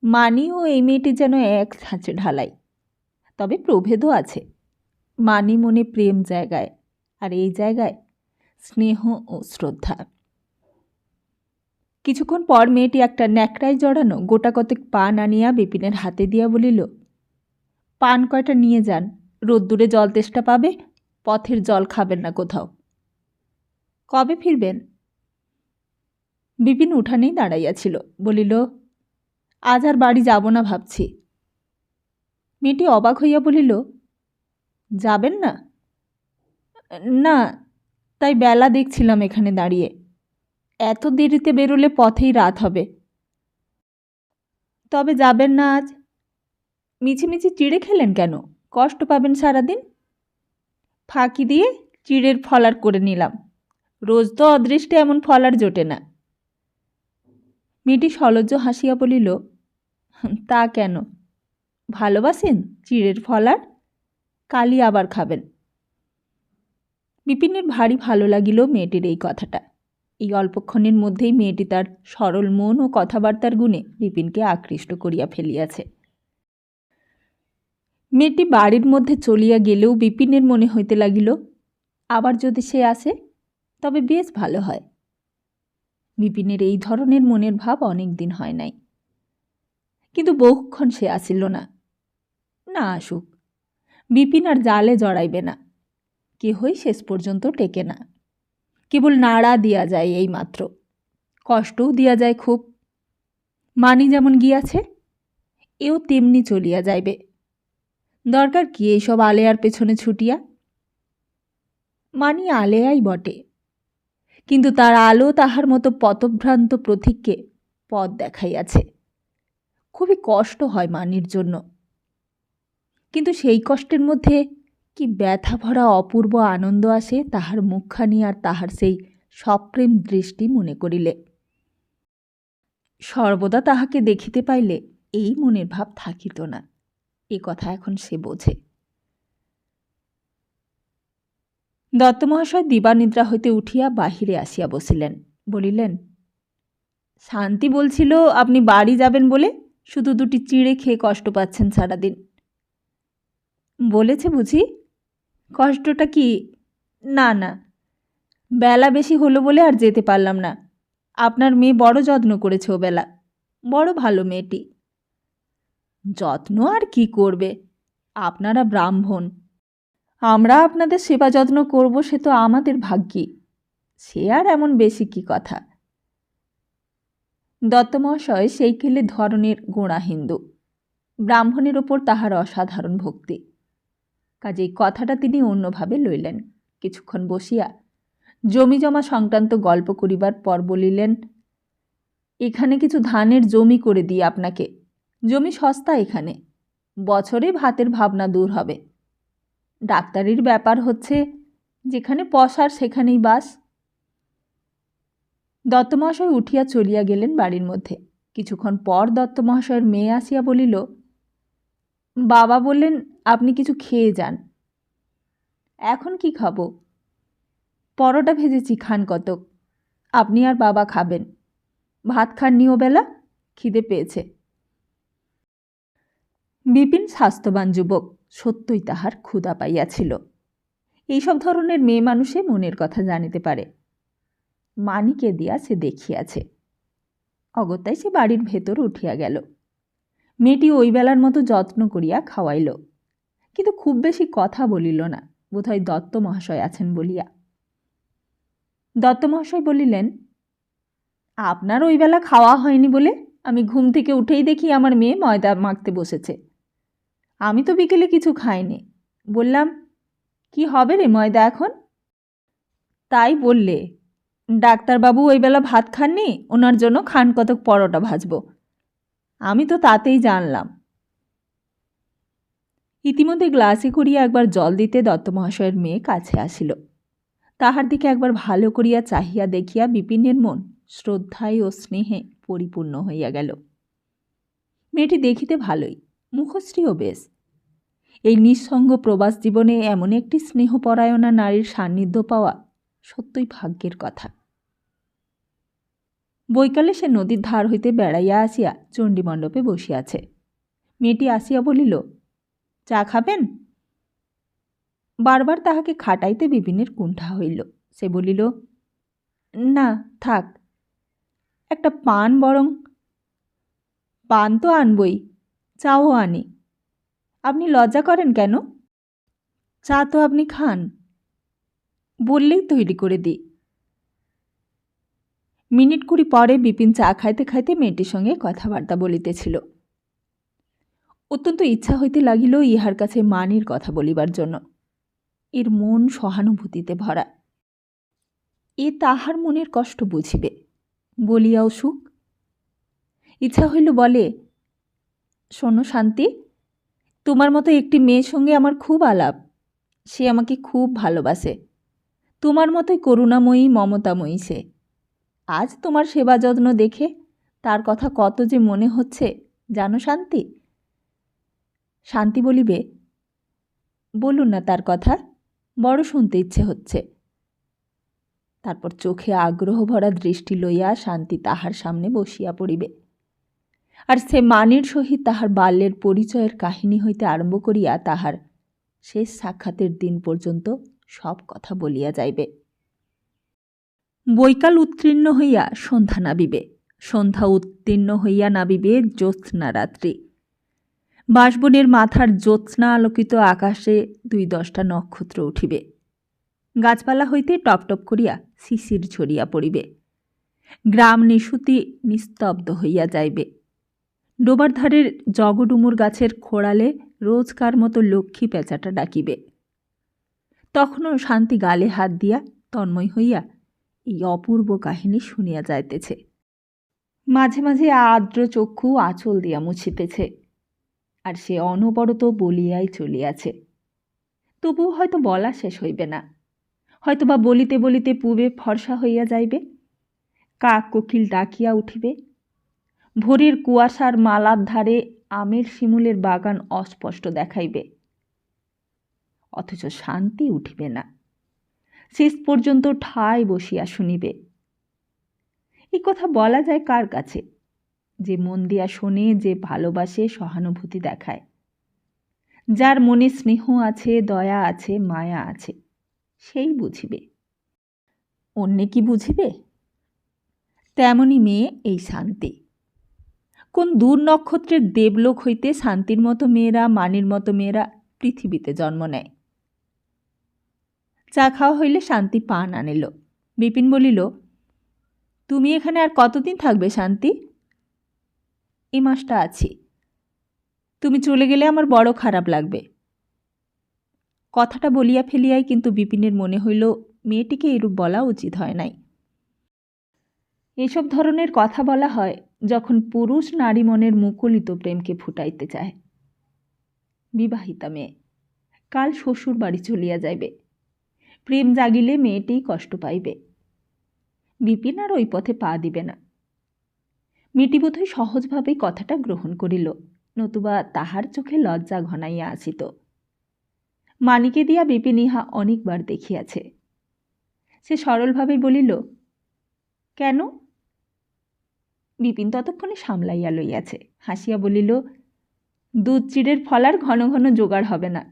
মানি ও এই মেয়েটি যেন এক ছাঁচে ঢালাই। তবে প্রভেদও আছে। মানি মনে প্রেম জায়গায়, আর এই জায়গায় স্নেহ ও শ্রদ্ধা। কিছুক্ষণ পর মেয়েটি একটা ন্যাকড়ায় জড়ানো গোটা কতক পান আনিয়া বিপিনের হাতে দিয়া বলিল, পান কয়টা নিয়ে যান, রোদ্দুরে জল তেষ্টা পাবে, পথের জল খাবেন না কোথাও। কবে ফিরবেন? বিপিন উঠানেই দাঁড়াইয়াছিল, বলিল, আজ আর বাড়ি যাব না ভাবছি। মেয়েটি অবাক হইয়া বলিল, যাবেন না? না, তাই বেলা দেখছিলাম এখানে দাঁড়িয়ে। এত দেরিতে বেরোলে পথেই রাত হবে। তবে যাবেন না আজ? মিছিমিছি চিড়ে খেলেন কেন? কষ্ট পাবেন সারাদিন। ফাঁকি দিয়ে চিড়ের ফলার করে নিলাম। রোজ তো অদৃষ্টে এমন ফলার জোটে না। মেয়েটি সলজ্জ হাসিয়া বলিল, তা কেন? ভালোবাসেন চিড়ের ফলার? কালই আবার খাবেন। বিপিনের ভারী ভালো লাগিল মেয়েটির এই কথাটা। এই অল্পক্ষণের মধ্যেই মেয়েটি তার সরল মন ও কথাবার্তার গুণে বিপিনকে আকৃষ্ট করিয়া ফেলিয়াছে। মেয়েটি বাড়ির মধ্যে চলিয়া গেলেও বিপিনের মনে হইতে লাগিল, আবার যদি সে আসে তবে বেশ ভালো হয়। বিপিনের এই ধরনের মনের ভাব অনেক দিন হয় নাই। কিন্তু বহুক্ষণ সে আসিল না। না আসুক, বিপিন আর জালে জড়াইবে না। কেহই শেষ পর্যন্ত টেকে না। কেবল নাড়া দিয়া যায়, এই মাত্র। কষ্টও দিয়া যায় খুব। মানি যেমন গিয়াছে, এও তেমনি চলিয়া যাইবে। দরকার কি এইসব আলেয়ার পেছনে ছুটিয়া? মানি আলেয়াই বটে, কিন্তু তার আলো তাহার মতো পথভ্রান্ত প্রতীককে পথ দেখাইয়াছে। খুবই কষ্ট হয় মানির জন্য, কিন্তু সেই কষ্টের মধ্যে কি ব্যথা ভরা অপূর্ব আনন্দ আসে তাহার মুখখানি আর তাহার সেই সপ্রেম দৃষ্টি মনে করিলে। সর্বদা তাহাকে দেখিতে পাইলে এই মনের ভাব থাকিত না, এ কথা এখন সে বোঝে। দত্তমহাশয় দিবানিদ্রা হইতে উঠিয়া বাহিরে আসিয়া বসিলেন। বলিলেন, শান্তি বলছিল আপনি বাড়ি যাবেন বলে শুধু দুটি চিড়ে খেয়ে কষ্ট পাচ্ছেন সারাদিন। বলেছে বুঝি? কষ্টটা কি? না না, বেলা বেশি হলো বলে আর যেতে পারলাম না। আপনার মেয়ে বড় যত্ন করেছে ও বেলা, বড় ভালো মেয়েটি। যত্ন আর কি করবে, আপনারা ব্রাহ্মণ, আমরা আপনাদের সেবা যত্ন করব সে তো আমাদের ভাগ্যি, সে আর এমন বেশি কি কথা। দত্তমহাশয় সেই কেলে ধরনের গোঁড়া হিন্দু, ব্রাহ্মণের ওপর তাহার অসাধারণ ভক্তি, কাজেই কথাটা তিনি অন্যভাবে লইলেন। কিছুক্ষণ বসিয়া জমি জমা সংক্রান্ত গল্প করিবার পর বলিলেন, এখানে কিছু ধানের জমি করে দিই আপনাকে, জমি সস্তা এখানে, বছরে ভাতের ভাবনা দূর হবে। ডাক্তারির ব্যাপার হচ্ছে যেখানে পসার সেখানেই বাস। দত্তমহাশয় উঠিয়া চলিয়া গেলেন বাড়ির মধ্যে। কিছুক্ষণ পর দত্তমহাশয়ের মেয়ে আসিয়া বলিল, বাবা বললেন আপনি কিছু খেয়ে যান। এখন কি খাবো? পরোটা ভেজেছি, খান কতক। আপনি আর বাবা খাবেন, ভাত খাননি ও বেলা, খিদে পেয়েছে। বিপিন স্বাস্থ্যবান যুবক, সত্যই তাহার ক্ষুধা পাইয়াছিল। এইসব ধরনের মেয়ে মানুষে মনের কথা জানিতে পারে। মানিকে দিয়া সে দেখিয়াছে। অগত্যায় সে বাড়ির ভেতর উঠিয়া গেল। মেয়েটি ওই বেলার মতো যত্ন করিয়া খাওয়াইল, কিন্তু খুব বেশি কথা বলিল না, বোধহয় দত্ত মহাশয় আছেন বলিয়া। দত্ত মহাশয় বলিলেন, আপনার ওই বেলা খাওয়া হয়নি বলে আমি ঘুম থেকে উঠেই দেখি আমার মেয়ে ময়দা মাখতে বসেছে। আমি তো বিকেলে কিছু খাইনি। বললাম, কি হবে রে ময়দা এখন? তাই বললে, ডাক্তারবাবু ওই বেলা ভাত খাননি, ওনার জন্য খান কতক পরোটা ভাজব। আমি তো তাতেই জানলাম। ইতিমধ্যে গ্লাসে করিয়া একবার জল দিতে দত্তমহাশয়ের মেয়ে কাছে আসিল। তাহার দিকে একবার ভালো করিয়া চাহিয়া দেখিয়া বিপিনের মন শ্রদ্ধায় ও স্নেহে পরিপূর্ণ হইয়া গেল। মেয়েটি দেখিতে ভালোই, মুখশ্রীও বেশ। এই নিঃসঙ্গ প্রবাস জীবনে এমন একটি স্নেহপরায়ণা নারীর সান্নিধ্য পাওয়া সত্যই ভাগ্যের কথা। বৈকালে সে নদীর ধার হইতে বেড়াইয়া আসিয়া চণ্ডীমণ্ডপে বসিয়াছে। মেয়েটি আসিয়া বলিল, চা খাবেন? বারবার তাহাকে খাটাইতে বিপিনের কুণ্ঠা হইল। সে বলিল, না থাক, একটা পান বরং। পান তো আনবই, চাও আনি। আপনি লজ্জা করেন কেন? চা তো আপনি খান, বললেই তৈরি করে দিই। মিনিট 20 পরে বিপিন চা খাইতে খাইতে মেয়েটির সঙ্গে কথাবার্তা বলিতেছিল। অত্যন্ত ইচ্ছা হইতে লাগিল ইহার কাছে মানির কথা বলিবার জন্য। এর মন সহানুভূতিতে ভরা, এ তাহার মনের কষ্ট বুঝিবে, বলিয়াও সুখ। ইচ্ছা হইল বলে, শোনো শান্তি, তোমার মতো একটি মেয়ের সঙ্গে আমার খুব আলাপ, সে আমাকে খুব ভালোবাসে, তোমার মতোই করুণাময়ী মমতাময়ী সে। আজ তোমার সেবা যত্ন দেখে তার কথা কত যে মনে হচ্ছে জানো শান্তি? শান্তি বলিবে, বলুন না তার কথা, বড় শুনতে ইচ্ছে হচ্ছে। তারপর চোখে আগ্রহ ভরা দৃষ্টি লইয়া শান্তি তাহার সামনে বসিয়া পড়িবে, আর সে মানির সহিত তাহার বাল্যের পরিচয়ের কাহিনী হইতে আরম্ভ করিয়া তাহার শেষ সাক্ষাতের দিন পর্যন্ত সব কথা বলিয়া যাইবে। বৈকাল উত্তীর্ণ হইয়া সন্ধ্যা নাবিবে, সন্ধ্যা উত্তীর্ণ হইয়া নাবিবে জ্যোৎস্না রাত্রি। বাঁশবনের মাথার জ্যোৎস্না আলোকিত আকাশে 2-10টা নক্ষত্র উঠিবে। গাছপালা হইতে টপটপ করিয়া শিশির ঝরিয়া পড়িবে। গ্রাম নিশুতি নিস্তব্ধ হইয়া যাইবে। ডোবার ধারের জগডুমুর গাছের খোড়ালে রোজকার মতো লক্ষ্মী পেঁচাটা ডাকিবে। তখনও শান্তি গালে হাত দিয়া তন্ময় হইয়া এই অপূর্ব কাহিনী শুনিয়া যাইতেছে। মাঝে মাঝে আর্দ্র চক্ষু আঁচল দিয়া মুছিতেছে, আর সে অনবরত বলিয়াই চলিয়াছে। তবুও হয়তো বলা শেষ হইবে না, হয়তোবা বলিতে বলিতে পূবে ফর্সা হইয়া যাইবে। কাক কোকিল ডাকিয়া উঠিবে। ভোরের কুয়াশার মালার ধারে আমের শিমুলের বাগান অস্পষ্ট দেখাইবে, অথচ শান্তি উঠিবে না, শেষ পর্যন্ত ঠায় বসিয়া শুনিবে। এই কথা বলা যায় কার কাছে? যে মন দিয়া শোনে, যে ভালোবাসে, সহানুভূতি দেখায়, যার মনে স্নেহ আছে, দয়া আছে, মায়া আছে, সেই বুঝিবে। অন্যে কি বুঝিবে? তেমনই মেয়ে এই শান্তি। কোন দূর নক্ষত্রের দেবলোক হইতে শান্তির মতো মেয়েরা, মানির মতো মেয়েরা পৃথিবীতে জন্ম নেয়। চা খাওয়া হইলে শান্তি পান আনিল। বিপিন বলিল, তুমি এখানে আর কতদিন থাকবে শান্তি? এই মাসটা আছি। তুমি চলে গেলে আমার বড় খারাপ লাগবে। কথাটা বলিয়া ফেলিয়াই কিন্তু বিপিনের মনে হইল মেয়েটিকে এরূপ বলা উচিত হয় নাই। এসব ধরনের কথা বলা হয় যখন পুরুষ নারী মনের মুকুলিত প্রেমকে ফুটাইতে চায়। বিবাহিতা মেয়ে, কাল শ্বশুর বাড়ি চলিয়া যাইবে। প্রেম জাগিলে মেয়েটিই কষ্ট পাইবে। বিপিন আর ওই পথে পা দিবে না। মেয়েটি বোধহয় সহজভাবেই কথাটা গ্রহণ করিল, নতুবা তাহার চোখে লজ্জা ঘনাইয়া আসিত। মানিকে দিয়া বিপিন ইহা অনেকবার দেখিয়াছে। সে সরলভাবে বলিল, কেন? বিপিন ততক্ষণে সামলাইয়া লইয়াছে, হাসিয়া বলিল, দুধ চিড়ের ফলার ঘন ঘন জোগাড় হবে না।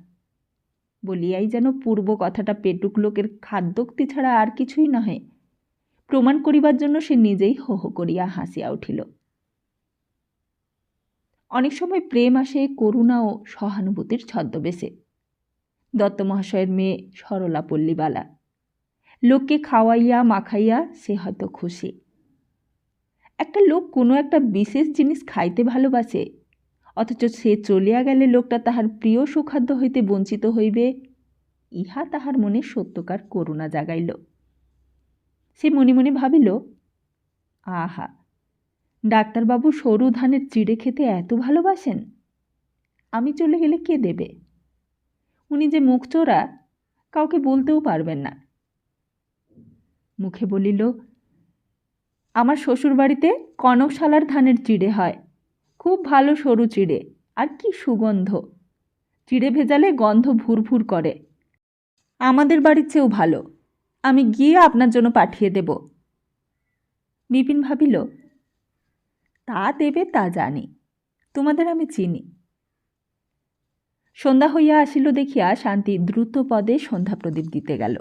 বলিয়াই যেন পূর্ব কথাটা পেটুক লোকের খাদ্যোক্তি ছাড়া আর কিছুই নহে প্রমাণ করিবার জন্য সে নিজেই হো হো করিয়া হাসিয়া উঠিল। অনেক সময় প্রেম আসে করুণা ও সহানুভূতির ছদ্মবেশে। দত্ত মহাশয়ের মেয়ে সরলা পল্লীবালা। লোককে খাওয়াইয়া মাখাইয়া সে হয়তো খুশি। একটা লোক কোনো একটা বিশেষ জিনিস খাইতে ভালোবাসে, অথচ সে চলিয়া গেলে লোকটা তাহার প্রিয় সুখাদ্য হইতে বঞ্চিত হইবে, ইহা তাহার মনে সত্যকার করুণা জাগাইল। সে মনে মনে ভাবিল, আহা, ডাক্তারবাবু সরু ধানের চিড়ে খেতে এত ভালোবাসেন, আমি চলে গেলে কে দেবে? উনি যে মুখ চোরা, কাউকে বলতেও পারবেন না। মুখে বলিল, আমার শ্বশুরবাড়িতে কনকশালার ধানের চিড়ে হয়, খুব ভালো সরু চিড়ে, আর কি সুগন্ধ! চিড়ে ভেজালে গন্ধ ভুরভুর করে। আমাদের বাড়ির চেয়েও ভালো, আমি গিয়ে আপনার জন্য পাঠিয়ে দেব। বিপিন ভাবিল, তা দেবে তা জানি, তোমাদের আমি চিনি। সন্ধ্যা হইয়া আসিল দেখিয়া শান্তি দ্রুত পদে সন্ধ্যা প্রদীপ দিতে গেল।